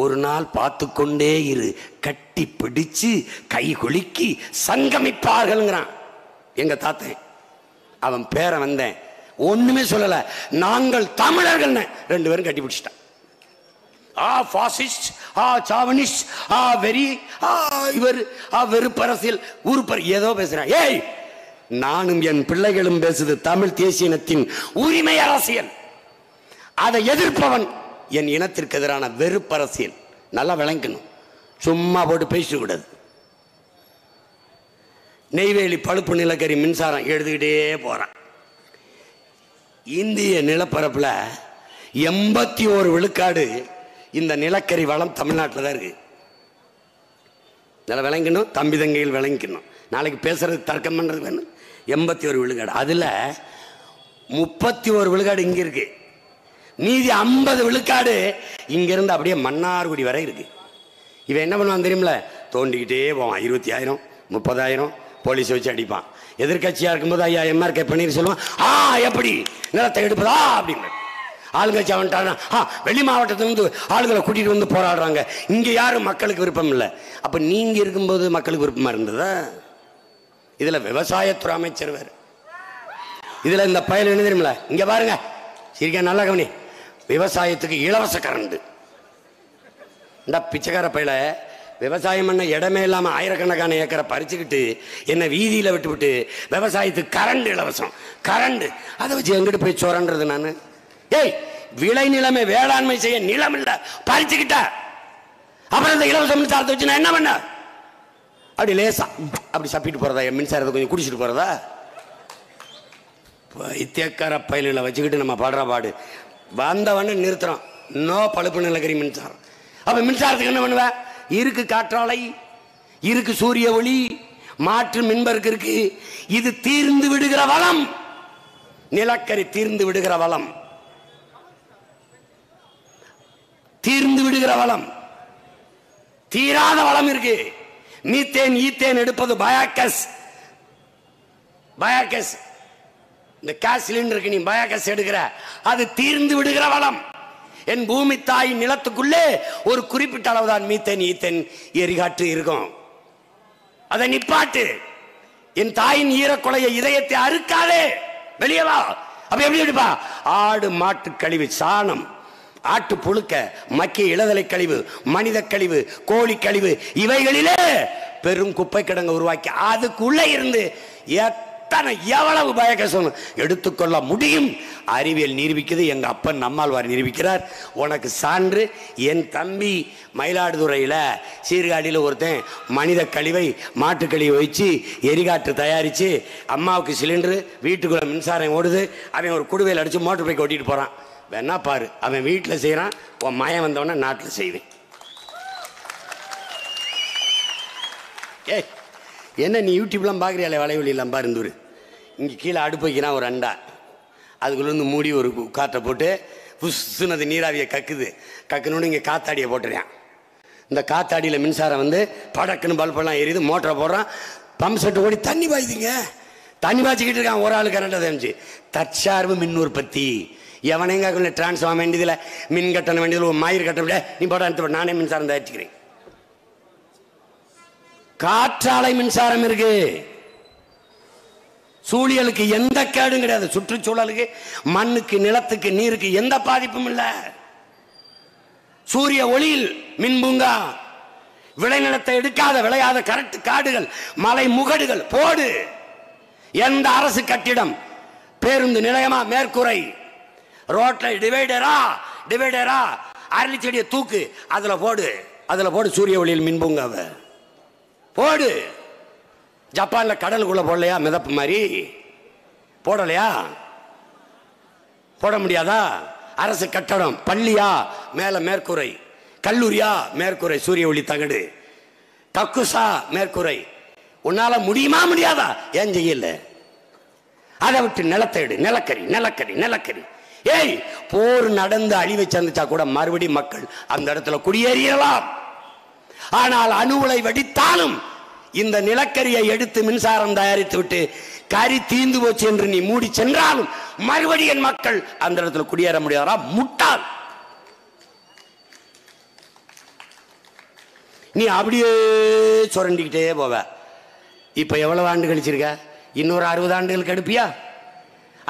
ஒரு நாள் பார்த்து கொண்டே இரு, கட்டி பிடிச்சு கை குலுக்கி சங்கமிப்பார்கள்ங்கிறான் எங்க தாத்தன். அவன் பேரை வந்தேன், ஒண்ணுமே சொல்லல, நாங்கள் தமிழர்கள் 2 பேரும் கட்டி பிடிச்சிட்டான். பாசிஸ்ட், சாவனிஸ்ட், வெறி, இவர் வெறுப்பரசியல், உருப்பர் ஏதோ பேசுறான். ஏய், நானும் என் பிள்ளைகளும் பேசுது தமிழ் தேசிய இனத்தின் உரிமை அரசியல். அதை எதிர்ப்பவன் என் இனத்திற்கு எதிரான வெறுப்பரசியல். நல்லா விளங்கணும், சும்மா போட்டு பேசிட்டு கூடாது. நெய்வேலி பழுப்பு நிலக்கரி மின்சாரம் எடுத்துக்கிட்டே போறான். இந்திய நிலப்பரப்புல 81 விழுக்காடு இந்த நிலக்கரி வளம் தமிழ்நாட்டில் தான் இருக்கு. நல்லா விளங்கணும், தம்பி தங்கைகள் விளங்கிக்கணும். நாளைக்கு பேசுறது தர்க்கம் பண்றது வேணும். 81 விழுக்காடு, அதுல 31 விழுக்காடு இங்க இருக்கு. மீதி 50 விழுக்காடு இங்கிருந்து அப்படியே மன்னார்குடி வரை இருக்கு. இவன் என்ன பண்ணுவான் தெரியுமில, தோண்டிக்கிட்டே போவான். 20,000 30,000 போலீஸ் வச்சு அடிப்பான். எதிர்கட்சியா இருக்கும்போது ஐயா எம்ஆர் கே பன்னீர் சொல்லுவான், எப்படி நிலத்தை எடுப்பதா அப்படின்னு. ஆளுங்கட்சி அவன்ட்டாருன்னா வெளி மாவட்டத்திலிருந்து ஆளுகளை கூட்டிட்டு வந்து போராடுறாங்க. இங்க யாரும் மக்களுக்கு விருப்பம் இல்லை. அப்ப நீங்க இருக்கும்போது மக்களுக்கு விருப்பமா இருந்ததா? இதுல விவசாயத்துறை அமைச்சர் வேறு. இதுல இந்த பயல் என்ன தெரியுமில, இங்க பாருங்க, சரிக்கா நல்லா கவனி, விவசாயத்துக்கு இலவச கரண்ட். இந்த பிச்சைக்கார பயில விவசாயம் பண்ண இடமே இல்லாம ஆயிரக்கணக்கான ஏக்கரை பறிச்சுக்கிட்டு என்ன வீதியில விட்டு விவசாயத்துக்கு கரண்ட் இலவசம், கரண்ட். அதை வச்சு எங்கிட்டு போய் சோறன்றது நானு? ஏய், விளை நிலமே வேளாண்மை செய்ய நிலம் இல்ல, பறிச்சுக்கிட்ட. அப்புறம் இந்த இலவச மின்சாரத்தை வச்சு நான் என்ன பண்ண? அப்படி லேசா அப்படி சப்பிட்டு போறதா, மின்சாரத்தை கொஞ்சம் குடிச்சிட்டு போறதா? பைத்தியக்கார பயில வச்சுக்கிட்டு நம்ம பாடுற பாடு. வந்தவன நிறுத்துறோம். நோ பழுப்பு நிலக்கரி மின்சாரம். அப்ப மின்சாரத்துக்கு என்ன பண்ணுவ? இருக்கு காற்றாலை, இருக்கு சூரிய ஒளி, மாற்று மின்பருக்கு இருக்கு. இது தீர்ந்து விடுகிற வளம். நிலக்கரி தீர்ந்து விடுகிற வளம், தீர்ந்து விடுகிற வளம். தீராத வளம் இருக்கு. மீத்தேன் ஈத்தேன் எடுப்பது பயோகேஸ். பயோகேஸ் இந்த கேஸ் சிலிண்டருக்கு நீ பயோகேஸ் எடுக்கிற, அது தீர்ந்து விடுகிற வளம். என் பூமி தாய் நிலத்துக்குள்ளே ஒரு குறிப்பிட்ட அளவுதான் மீத்தேன் ஈத்தேன் எரிகாற்று இருக்கும். அதை நிப்பாட்டு. என் தாயின் ஈரக்குலைய இதயத்தை அறுக்காதே, வெளியே வா. அப்ப எப்படி எடுப்பா? ஆடு மாட்டு கழிவு, சாணம், ஆட்டு புழுக்க, மக்கிய இளதலை கழிவு, மனித கழிவு, கோழி கழிவு, இவைகளிலே பெரும் குப்பை கிடங்க உருவாக்கி அதுக்குள்ள இருந்து எத்தனை எவ்வளவு பயோகேஸ் எடுத்துக்கொள்ள முடியும். அறிவியல் நிரூபிக்குது. எங்க அப்பன் நம்மாழ்வார் நிரூபிக்கிறார். உனக்கு சான்று. என் தம்பி மயிலாடுதுறையில் சீர்காழியில் ஒருத்தன் மனித கழிவை மாட்டு கழிவை வச்சு எரிகாற்று தயாரித்து அம்மாவுக்கு சிலிண்டரு, வீட்டுக்குள்ள மின்சாரம் ஓடுது. அவன் ஒரு குடுவையில் அடித்து மோட்டர் பைக் ஓட்டிட்டு போகிறான். வேணா பாரு, அவன் வீட்டில் செய்கிறான். உன் மயம் வந்தவன நாட்டில் செய்வேன். ஏய், என்ன நீ யூடியூப்லாம் பார்க்குறியாலே? வலைவெளியெல்லாம் பாருந்தூர். இங்கே கீழே அடுப்பு வைக்கிறான் ஒரு அண்டா. அதுக்குள்ளேருந்து மூடி ஒரு காற்றை போட்டு புஷ்ஷுன்னு அது நீராவியை கக்குது. கக்குனோன்னு இங்கே காத்தாடியை போட்டுறான். இந்த காத்தாடியில் மின்சாரம் வந்து படக்குன்னு பல்பெல்லாம் எரியுது. மோட்டரை போடுறான். பம்ப் செட்டு ஓடி தண்ணி பாய்க்குதுங்க. தண்ணி பாய்ச்சிக்கிட்டு இருக்கான். ஒரு ஆள் கரண்ட்டை தெரிஞ்சு. தற்சார்பு மின் உற்பத்தி. எவனைங்க டிரான்ஸ்ஃபார்ம் வேண்டியதில்லை, மின் கட்டணம் வேண்டியதில், ஒரு மயிர் கட்ட விட நீ போட நானே மின்சாரம் தயாரிச்சுக்கிறேன். காற்றாலை மின்சாரம் இருக்கு. சூழியலுக்கு எந்த கேடும் கிடையாது. சுற்றுச்சூழலுக்கு, மண்ணுக்கு, நிலத்துக்கு, நீருக்கு எந்த பாதிப்பும் இல்லை. சூரிய ஒளியில் மின்பூங்கா, விளைநிலத்தை எடுக்காத விளையாத கரட்டு காடுகள், மலை முகடுகள் போடு. எந்த அரசு கட்டிடம், பேருந்து நிலையமா, மேற்கூரை, ரோட்ல டிவைடரா அரளி செடியை தூக்கு, அதுல போடு சூரிய ஒளியில் மின்பூங்காவை போடு. ஜப்பான்ல கடலுக்குள்ள போடலையா? மிதப்பு மாதிரி போடலையா? போட முடியாதா? அரசு கட்டடம், பள்ளியா மேல மேற்கூரை, கல்லூரியா மேற்கூரை சூரிய ஒளி தகடு, கக்குசா மேற்கூரை. உன்னால முடியுமா முடியாதா? ஏன் செய்யல? அதை விட்டு நிலத்தை எடு. நிலக்கரி. ஏய், போர் நடந்து அழிவை சந்திச்சா கூட மறுபடி மக்கள் அந்த இடத்துல குடியேறியலாம். ஆனால் அணு உலை வெடித்தாலும் இந்த நிலக்கரியை எடுத்து மின்சாரம் தயாரித்து விட்டு கரி தீந்து போச்சு என்று நீ மூடி சென்றாலும் மறுபடியும் மக்கள் அந்த இடத்துல குடியேற முடியாதா? முட்டாள். நீ அப்படியே சுரண்டிக்கிட்டே போவ. இப்ப எவ்வளவு ஆண்டு கழிச்சிருக்க? இன்னொரு 60 ஆண்டுகளுக்கு எடுப்பியா?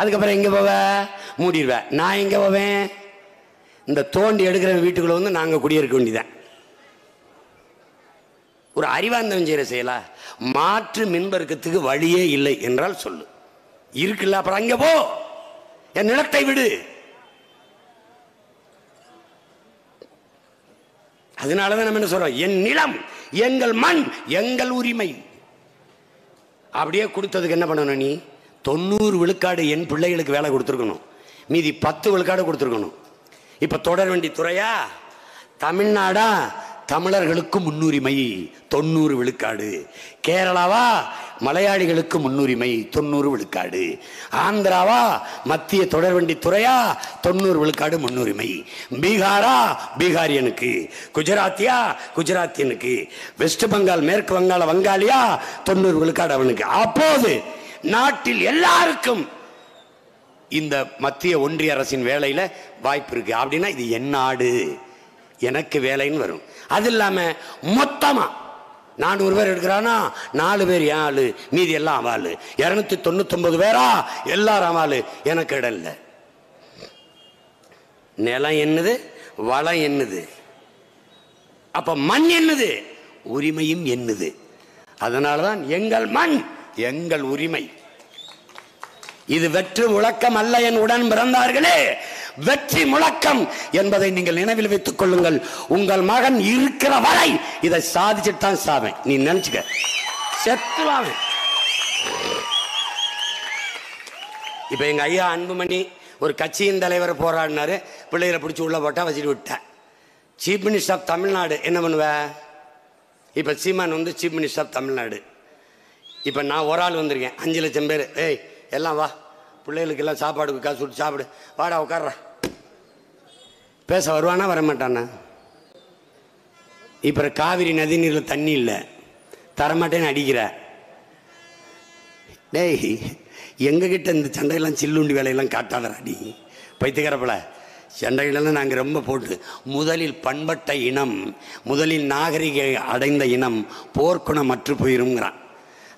அதுக்கப்புறம் எங்க போவ? மூடிடுவேன். நான் எங்க போவேன்? இந்த தோண்டி எடுக்கிற வீட்டுக்குள்ள வந்து நாங்க குடியிருக்க வேண்டியதான். ஒரு அறிவாந்தம் செய்யற செய்யலா? மாற்று மின்பெருக்கத்துக்கு வழியே இல்லை என்றால் சொல்லு. இருக்குல்ல, அப்புறம் அங்க போ. என் நிலத்தை விடு. அதனாலதான் நம்ம என்ன சொல்றோம்? என் நிலம், எங்கள் மண், எங்கள் உரிமை. அப்படியே கொடுத்ததுக்கு என்ன பண்ணணும்? நீ 90 விழுக்காடு என் பிள்ளைகளுக்கு வேலை கொடுத்துருக்கணும். மீதி 10 விழுக்காடு கொடுத்துருக்கணும். இப்ப தொடர் வண்டி துறையா, தமிழ்நாடா, தமிழர்களுக்கு முன்னுரிமை 90 விழுக்காடு. கேரளாவா, மலையாளிகளுக்கு முன்னுரிமை 90 விழுக்காடு. ஆந்திராவா, மத்திய தொடர்வண்டி துறையா 90 விழுக்காடு முன்னுரிமை. பீகாரா, பீகாரியனுக்கு. குஜராத்தியா, குஜராத்தியனுக்கு. வெஸ்ட் பெங்கால், மேற்கு வங்காள வங்காளியா 90 விழுக்காடு அவனுக்கு. அப்போது நாட்டில் எல்லாருக்கும் இந்த மத்திய ஒன்றிய அரசின் வேலையில வாய்ப்பு இருக்கு. அப்படின்னா இது என் நாடு, எனக்கு வேலைன்னு வரும். அது இல்லாம மொத்தமா 400 பேர் எடுக்கிறானா 4 பேர் என் ஆளு, மீதி எல்லாம் அவாளு. 299 பேரா எல்லாரும் அவாளு, எனக்கு இடம் இல்லை. நிலம் என்னது, வளம் என்னது, அப்ப மண் என்னது, உரிமையும் என்னது. அதனாலதான் எங்கள் மண் எங்கள் உரிமை. இது வெற்றி முழக்கம் அல்ல என் உடன் பிறந்தார்களே, வெற்றி முழக்கம் என்பதை நீங்கள் நினைவில் வைத்துக் கொள்ளுங்கள். உங்கள் மகன் இருக்கிற வரை இதை சாதிச்சுட்டான் சாவேன். நீ நினைச்சுக்க, செத்துவாங்க. இப்ப எங்க ஐயா அன்புமணி ஒரு கட்சியின் தலைவர் போராடினாரு. பிள்ளைகளை பிடிச்சி உள்ள போட்டா வச்சுட்டு விட்டேன். சீஃப் மினிஸ்டர் ஆஃப் தமிழ்நாடு என்ன பண்ணுவேன்? இப்போ சீமான் வந்து சீஃப் மினிஸ்டர் ஆஃப் தமிழ்நாடு. இப்போ நான் ஒரு ஆள் வந்திருக்கேன், 5 லட்சம் பேர். ஏய் எல்லாம் வா, பிள்ளைகளுக்கெல்லாம் சாப்பாடுக்கு காசு விட்டு சாப்பிடு, வாடா உட்கார்றா. பேச வருவானா வரமாட்டானா? இப்போ காவிரி நதி நீரில் தண்ணி இல்லை, தரமாட்டேன்னு அடிக்கிற. டேய் எங்ககிட்ட இந்த சண்டையெல்லாம் சில்லுண்டி வேலையெல்லாம் காட்டாதரா நீ பைத்தியக்காரப்பல. சண்டைகளெல்லாம் நாங்கள் ரொம்ப போட்டு, முதலில் பண்பட்ட இனம், முதலில் நாகரிக அடைந்த இனம் போர்க்குணம் மற்று போயிருங்கிறான்.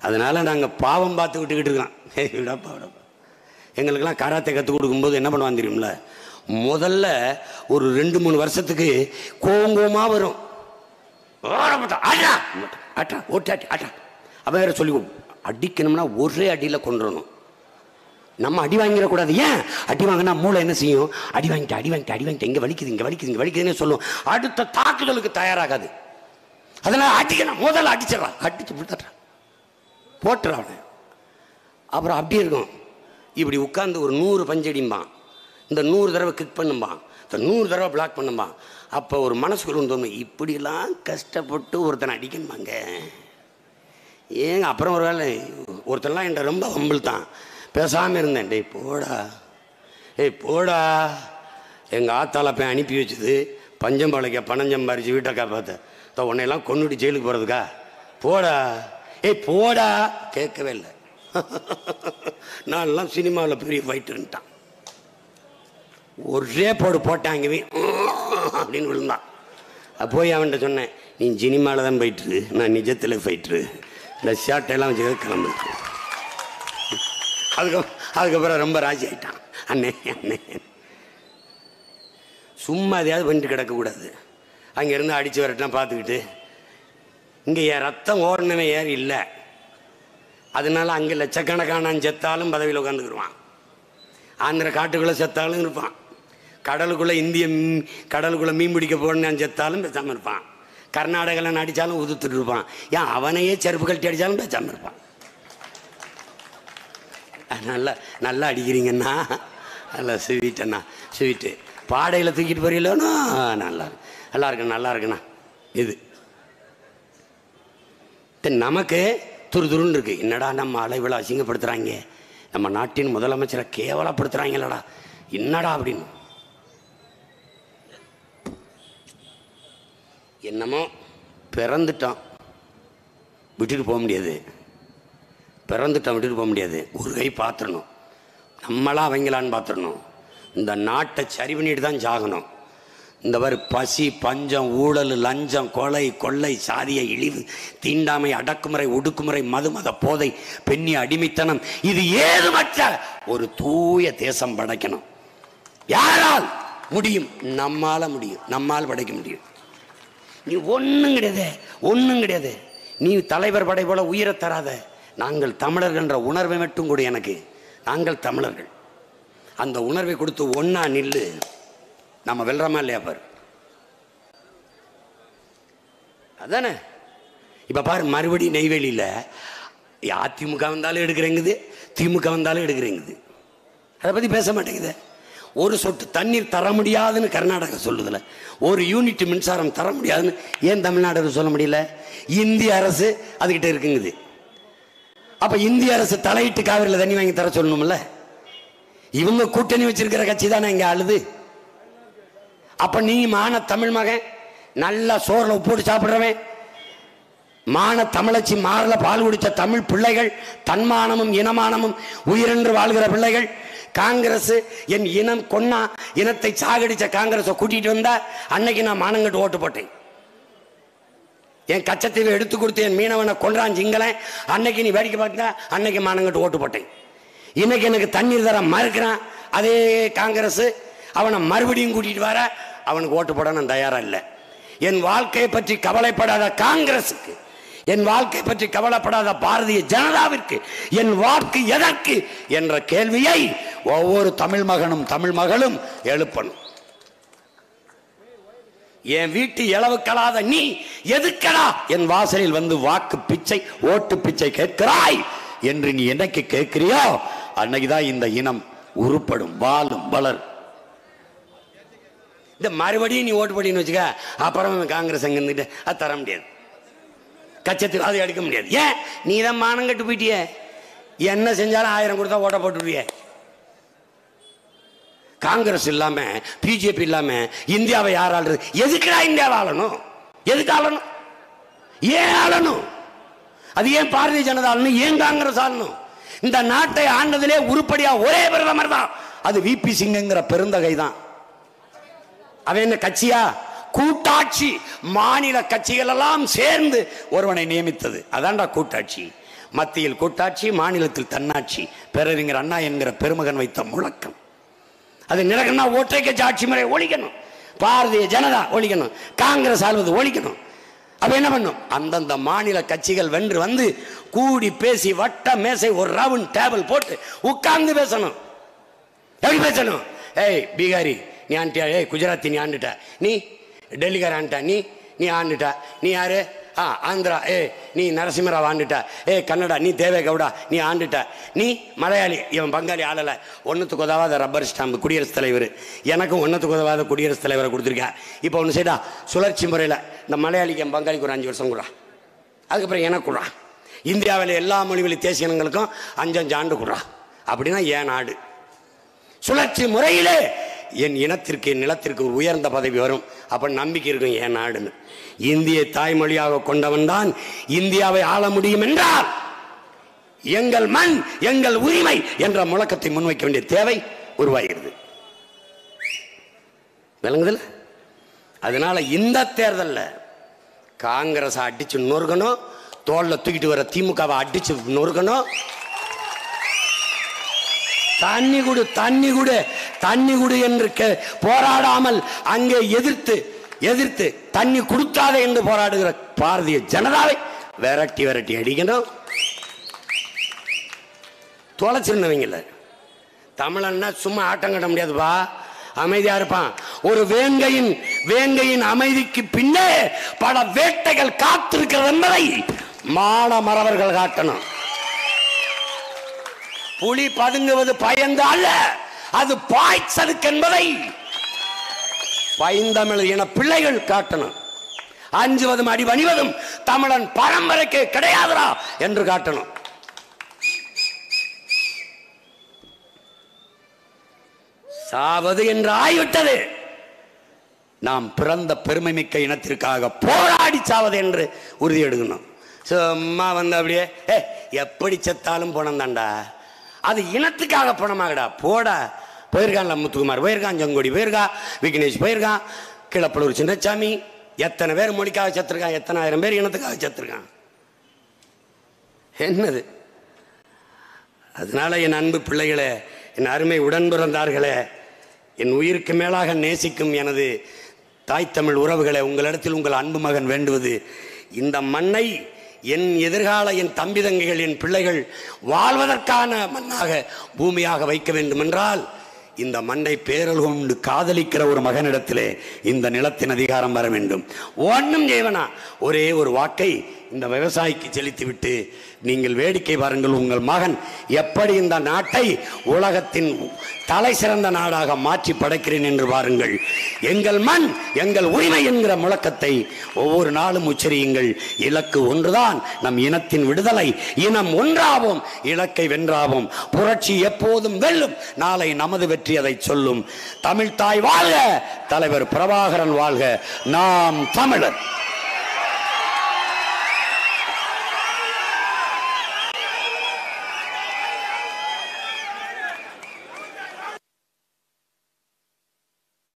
அதனால நாங்கள் பாவம் பார்த்து விட்டுக்கிட்டு இருக்கிறோம். விடப்பா விடப்பா. எங்களுக்கெல்லாம் கராத்தே கற்றுக் கொடுக்கும்போது என்ன பண்ணுவான் தெரியுமில்ல, முதல்ல ஒரு 2-3 வருஷத்துக்கு கோங்கோமா வரும். அப்போ வேற சொல்லி அடிக்கணும்னா ஒரே அடியில் கொண்டுறணும். நம்ம அடி வாங்கிடக்கூடாது. ஏன் அடி வாங்கினா மூளை என்ன செய்யும்? அடி வாங்கிட்டு இங்கே வலிக்குதுன்னு சொல்லும். அடுத்த தாக்குதலுக்கு தயாராகாது. அதனால அடிக்கணும், முதல்ல அடிச்சிடறான், அடிச்சு விட்டுறான், போட்டுறான். அப்புறம் அப்படி இருக்கும், இப்படி உட்கார்ந்து ஒரு 100 பஞ்சடிம்பான், இந்த 100 தடவை கிக் பண்ணும்பான், இந்த 100 தடவை பிளாக் பண்ணும்பான். அப்போ ஒரு மனசுக்குள்ள தோணும், இப்படிலாம் கஷ்டப்பட்டு ஒருத்தனை அடிக்கணுமாங்க ஏங்க. அப்புறம் ஒரு வேலை ஒருத்தெல்லாம் என்கிட்ட ரொம்ப வம்பிள் தான், பேசாமல் இருந்தேன். போடா எங்கள் ஆத்தால போய் அனுப்பி வச்சுது, பஞ்சம் பழைக்க பணம் சம்பாரிச்சு வீட்டை காப்பாற்ற, உன்னையெல்லாம் கொண்டுட்டு ஜெயிலுக்கு போகிறதுக்கா? போடா கேட்கவே இல்லை. நான்லாம் சினிமாவில் பெரிய ஃபைட்டர்ன்ட்டான், ஒரே போட்டாங்க அப்படின்னு விழுந்தான். போய் அவன்கிட்ட சொன்னேன், நீ சினிமாவில் தான் ஃபைட்ரு, நான் நிஜத்தில் ஃபைட்ரு, இந்த ஷர்ட்டெல்லாம் வச்சு கிளம்பு. அதுக்கப்புறம் ரொம்ப ராஜி ஆகிட்டான். அண்ணே சும்மா எதையாவது பண்ணிட்டு கிடக்கக்கூடாது. அங்கேருந்து அடித்து வரட்டெலாம் பார்த்துக்கிட்டு, இங்கே என் ரத்தம் ஓடனவே ஏறி இல்லை, அதனால அங்கே லட்சக்கணக்கான செத்தாலும் பதவியில் உட்காந்துக்கிடுவான். ஆந்திர காட்டுக்குள்ளே செத்தாலும் இருப்பான், கடலுக்குள்ளே கடலுக்குள்ளே மீன் பிடிக்க போடணும் செத்தாலும் பேசாமல் இருப்பான், கர்நாடகாவில் அடித்தாலும் உதுத்துட்டு இருப்பான். ஏன் அவனையே செருப்பு கழட்டி அடித்தாலும் பேசாமல் இருப்பான். நல்லா அடிக்கிறீங்கண்ணா, நல்லா ஸ்வீட்டண்ணா, ஸ்வீட்டு பாடையில் தூக்கிட்டு போறீங்களோண்ணா, நல்லா இருக்குண்ணா. இது நமக்கு துருதுருன்னு இருக்கு. என்னடா நம்ம அளவில் அசிங்கப்படுத்துகிறாங்க, நம்ம நாட்டின் முதலமைச்சரை கேவலப்படுத்துகிறாங்களடா, என்னடா அப்படின்னு. என்னமோ பிறந்துட்டோம், விட்டுட்டு போக முடியாது. ஒரு கை பார்த்துடணும், நம்மளா அவங்களான்னு பார்த்துடணும். இந்த நாட்டை சரி பண்ணிட்டு தான் சாகணும். இந்த மாதிரி பசி, பஞ்சம், ஊழல், லஞ்சம், கொலை, கொள்ளை, சாதிய இழிவு, தீண்டாமை, அடக்குமுறை, ஒடுக்குமுறை, மத போதை, பெண்ணிய அடிமைத்தனம், இது ஏதுமற்ற ஒரு தூய தேசம் படைக்கணும். யாரால் முடியும்? நம்மால் படைக்க முடியும். நீ ஒன்றும் கிடையாது. நீ தலைவர் படை போல உயிரை தராத. நாங்கள் தமிழர்கள் என்ற உணர்வை மட்டும் கூட எனக்கு, நாங்கள் தமிழர்கள், அந்த உணர்வை கொடுத்து ஒன்னா நில்லு, நம்ம வெல்றமா இல்லையா பாரு. அதானே இப்ப பாரு, மறுபடியும் நெய்வேலியில் அதிமுக வந்தாலும் எடுக்கிறேங்குது, திமுக வந்தாலும் எடுக்கிறேங்குது. அதை பத்தி பேச மாட்டேங்குது. ஒரு சொட்டு தண்ணீர் தர முடியாதுன்னு கர்நாடகா சொல்லுதுல, ஒரு யூனிட் மின்சாரம் தர முடியாதுன்னு ஏன் தமிழ்நாடு சொல்ல முடியல? இந்திய அரசு அதுகிட்ட இருக்குங்குது. அப்ப இந்திய அரசு தலையிட்டு காவிரியில் தண்ணி வாங்கி தர சொல்லணும்ல. இவங்க கூட்டணி வச்சிருக்கிற கட்சி தானே இங்க ஆளுது. அப்ப நீ மான தமிழ் மகன், நல்லா சோறுல உப்போட்டு சாப்பிடுறவன், மான தமிழச்சி மாறல பால் குடிச்ச தமிழ் பிள்ளைகள், தன்மானமும் இனமானமும் உயிரென்று வாழ்கிற பிள்ளைகள், காங்கிரஸ் என் இனம் கொன்னா இனத்தை சாகடிச்ச காங்கிரஸை கூட்டிட்டு வந்தா அன்னைக்கு நான் மானங்கட்டு ஓட்டு போட்டேன். என் கச்சத்தீவை எடுத்து கொடுத்து என் மீனவனை கொன்றான் சிங்களன், அன்னைக்கு நீ வேடிக்கை பார்த்தா அன்னைக்கு மானங்கட்டு ஓட்டு போட்டேன். இன்னைக்கு எனக்கு தண்ணீர் தர மறுக்கிறான் அதே காங்கிரஸ், அவனை மறுபடியும் கூட்டிட்டு வர அவனுக்கு ஓட்டு போட நான் தயாரா இல்லை. என் வாழ்க்கையை பற்றி கவலைப்படாத காங்கிரசுக்கு, என் வாழ்க்கை பற்றி கவலைப்படாத பாரதிய ஜனதாவிற்கு என் வாக்கு எதற்கு என்ற கேள்வியை ஒவ்வொரு தமிழ் மகனும் தமிழ் மகளும் எழுப்பணும். என் வீட்டு இளவுக்கலாத நீ எதுக்கடா என் வாசலில் வந்து வாக்கு பிச்சை, ஓட்டு பிச்சை கேட்கிறாய் என்று நீ என்னைக்கு கேட்கிறியோ அன்னைக்குதான் இந்த இனம் உருப்படும், வாழும், வளர். இந்த மறுபடியும் நீ ஓட்டு போட்டின்னு வச்சுக்க, அப்புறம் காங்கிரஸ் அங்கே இருந்துட்டு அது தர முடியாது, கட்சத்துக்கு அதை எடுக்க முடியாது. ஏன்? நீ தான் மானம் கட்டு போயிட்டிய. என்ன செஞ்சாலும் 1000 கொடுத்தா ஓட்ட போட்டுருவிய. காங்கிரஸ் இல்லாம பிஜேபி இல்லாம இந்தியாவை யார் ஆளுறது? எதுக்குடா இந்தியாவை ஆளணும்? எதுக்கு ஆளணும்? ஏன் ஆளணும்? அது ஏன் பாரதிய ஜனதா ஆளணும்? ஏன் காங்கிரஸ் ஆளணும்? இந்த நாட்டை ஆண்டதிலே உருப்படியா ஒரே பிரதமர் தான், அது விபி சிங்கிற பெருந்தகை தான். அவன் என்ன கட்சியா? கூட்டாட்சி. மாநில கட்சிகள் எல்லாம் சேர்ந்து ஒருவனை நியமித்தது, அதான்டா கூட்டாட்சி. மத்தியில் கூட்டாட்சி, மாநிலத்தில் தன்னாட்சி. பேரறிஞர் அண்ணா என்கிற பெருமகன் வைத்த முழக்கம். அது நிலக்கணா ஒற்றை கட்சி ஆட்சி முறை ஒழிக்கணும், பாரதிய ஜனதா ஒழிக்கணும், காங்கிரஸ் ஆள்வது ஒழிக்கணும். அப்ப என்ன பண்ணும்? அந்தந்த மாநில கட்சிகள் வென்று வந்து கூடி பேசி வட்ட மேசை ஒரு ரவுண்ட் டேபிள் போட்டு உட்கார்ந்து பேசணும். எப்படி பேசணும்? ஏய் பீகாரி நீ ஆண்டியா, ஏய் குஜராத்தி நீ ஆண்டுட்ட, நீ டெல்லிக்கார ஆண்டா, நீ ஆண்டுட்டா, நீ யாரு? ஆந்திரா, நீ நரசிம்மராவ் ஆண்டுட்டா, கன்னடா நீ தேவேகவுடா நீ ஆண்டுட்ட, நீ மலையாளி இவன் பங்காளி ஆளலை, ஒன்றுத்துக்கு உதவாத ரப்பர் ஸ்டாம்பு குடியரசுத் தலைவர், எனக்கும் ஒன்றுத்துக்கு உதவாத குடியரசுத் தலைவரை கொடுத்துருக்கேன். இப்போ ஒன்று செய்டா, சுழற்சி முறையில் இந்த மலையாளிக்கு என் பங்காளிக்கு ஒரு 5 வருஷம் கொடுறா, அதுக்கப்புறம் எனக்கு கொடுறா, இந்தியாவில் எல்லா மொழிவழி தேசிய இனங்களுக்கும் 5 ஆண்டு கொடுறா. அப்படின்னா ஏன் நாடு சுழற்சி முறையிலே என் இனத்திற்கு என் நிலத்திற்கு ஒரு உயர்ந்த பதவி வரும். அப்ப நம்பிக்கை இருக்கும் என் நாடுன்னு. இந்திய தாய்மொழியாக கொண்டவன் தான் இந்தியாவை ஆள முடியும் என்றால் எங்கள் மண் எங்கள் உரிமை என்ற முழக்கத்தை முன்வைக்க வேண்டிய தேவை உருவாகிறது. விளங்குதுல? அதனால இந்த தேர்தலில் காங்கிரஸ் அடிச்சு நொறுக்கணும், தோல்ல தூக்கிட்டு வர திமுகவை அடிச்சு நொறுக்கணும். தண்ணி குடு தண்ணி குடு தண்ணி குடு என்று போராடாமல் அங்கே எதிர்த்து தண்ணி கொடுக்காதே என்று போராடுகிற பாரதிய ஜனதாவை விரட்டி விரட்டி அடிக்கணும். தொலைச்சிருந்தவங்கள தமிழன்னா சும்மா ஆட்டம் கட்ட முடியாதுப்பா, அமைதியா இருப்பான். ஒரு வேங்கையின் அமைதிக்கு பின்னே பல வேட்டைகள் காத்திருக்கிறது என்பதை மாட மறவர்கள் காட்டணும். புலி பதுங்குவது பயந்து அல்ல, அது பாய்ச்சலுக்கு என்பதை பைந்தமிழ் என பிள்ளைகள் காட்டணும். அஞ்சுவதும் அடிபணிவதும் தமிழன் பரம்பரைக்கு கிடையாதுடா என்று காட்டணும். சாவது என்று ஆய்விட்டது. நாம் பிறந்த பெருமை மிக்க இனத்திற்காக போராடி சாவது என்று உறுதி எடுக்கணும். சும்மா வந்து அப்படியே எப்படி செத்தாலும் பணம் தாண்டா, அது இனத்துக்காக பணமாகடா போடா. போயிருக்கான்ல முத்துக்குமார், போயிருக்கான் ஜங்கோடி, போயிருக்கா விக்னேஷ், போயிருக்கான் கிளப்பலூர் சின்னசாமி. எத்தனை பேர் மொழிக்காக செத்துருக்கான், எத்தனை ஆயிரம் பேர் இனத்துக்காக செத்துருக்கான். என்னது? அதனால என் அன்பு பிள்ளைகளே, என் அருமை உடன் பிறந்தார்களே, என் உயிருக்கு மேலாக நேசிக்கும் எனது தாய் தமிழ் உறவுகளை, உங்களிடத்தில் உங்கள் அன்பு மகன் வேண்டுவது, இந்த மண்ணை என் எதிர்கால என் தம்பி தங்கைகள் என் பிள்ளைகள் வாழ்வதற்கான மண்ணாக பூமியாக வைக்க வேண்டும் என்றால் இந்த மண்ணை பேரல் கொண்டு காதலிக்கிற ஒரு மகனிடத்திலே இந்த நிலத்தின் அதிகாரம் வர வேண்டும். ஒன்றும் செய்வனா, ஒரே ஒரு வாக்கை இந்த விவசாயிக்கு செலுத்திவிட்டு நீங்கள் வேடிக்கை பாருங்கள். உங்கள் மகன் எப்படி இந்த நாட்டை உலகத்தின் தலை சிறந்த நாடாக மாற்றி படைக்கிறேன் என்று பாருங்கள். எங்கள் மண் எங்கள் உரிமை என்கிற முழக்கத்தை ஒவ்வொரு நாளும் உச்சரியுங்கள். இலக்கு ஒன்றுதான், நம் இனத்தின் விடுதலை. இனம் ஒன்றாவோம், இலக்கை வென்றாவோம். புரட்சி எப்போதும் வெல்லும். நாளை நமது வெற்றி அதை சொல்லும். தமிழ் தாய் வாழ்க, தலைவர் பிரபாகரன் வாழ்க, நாம் தமிழர்.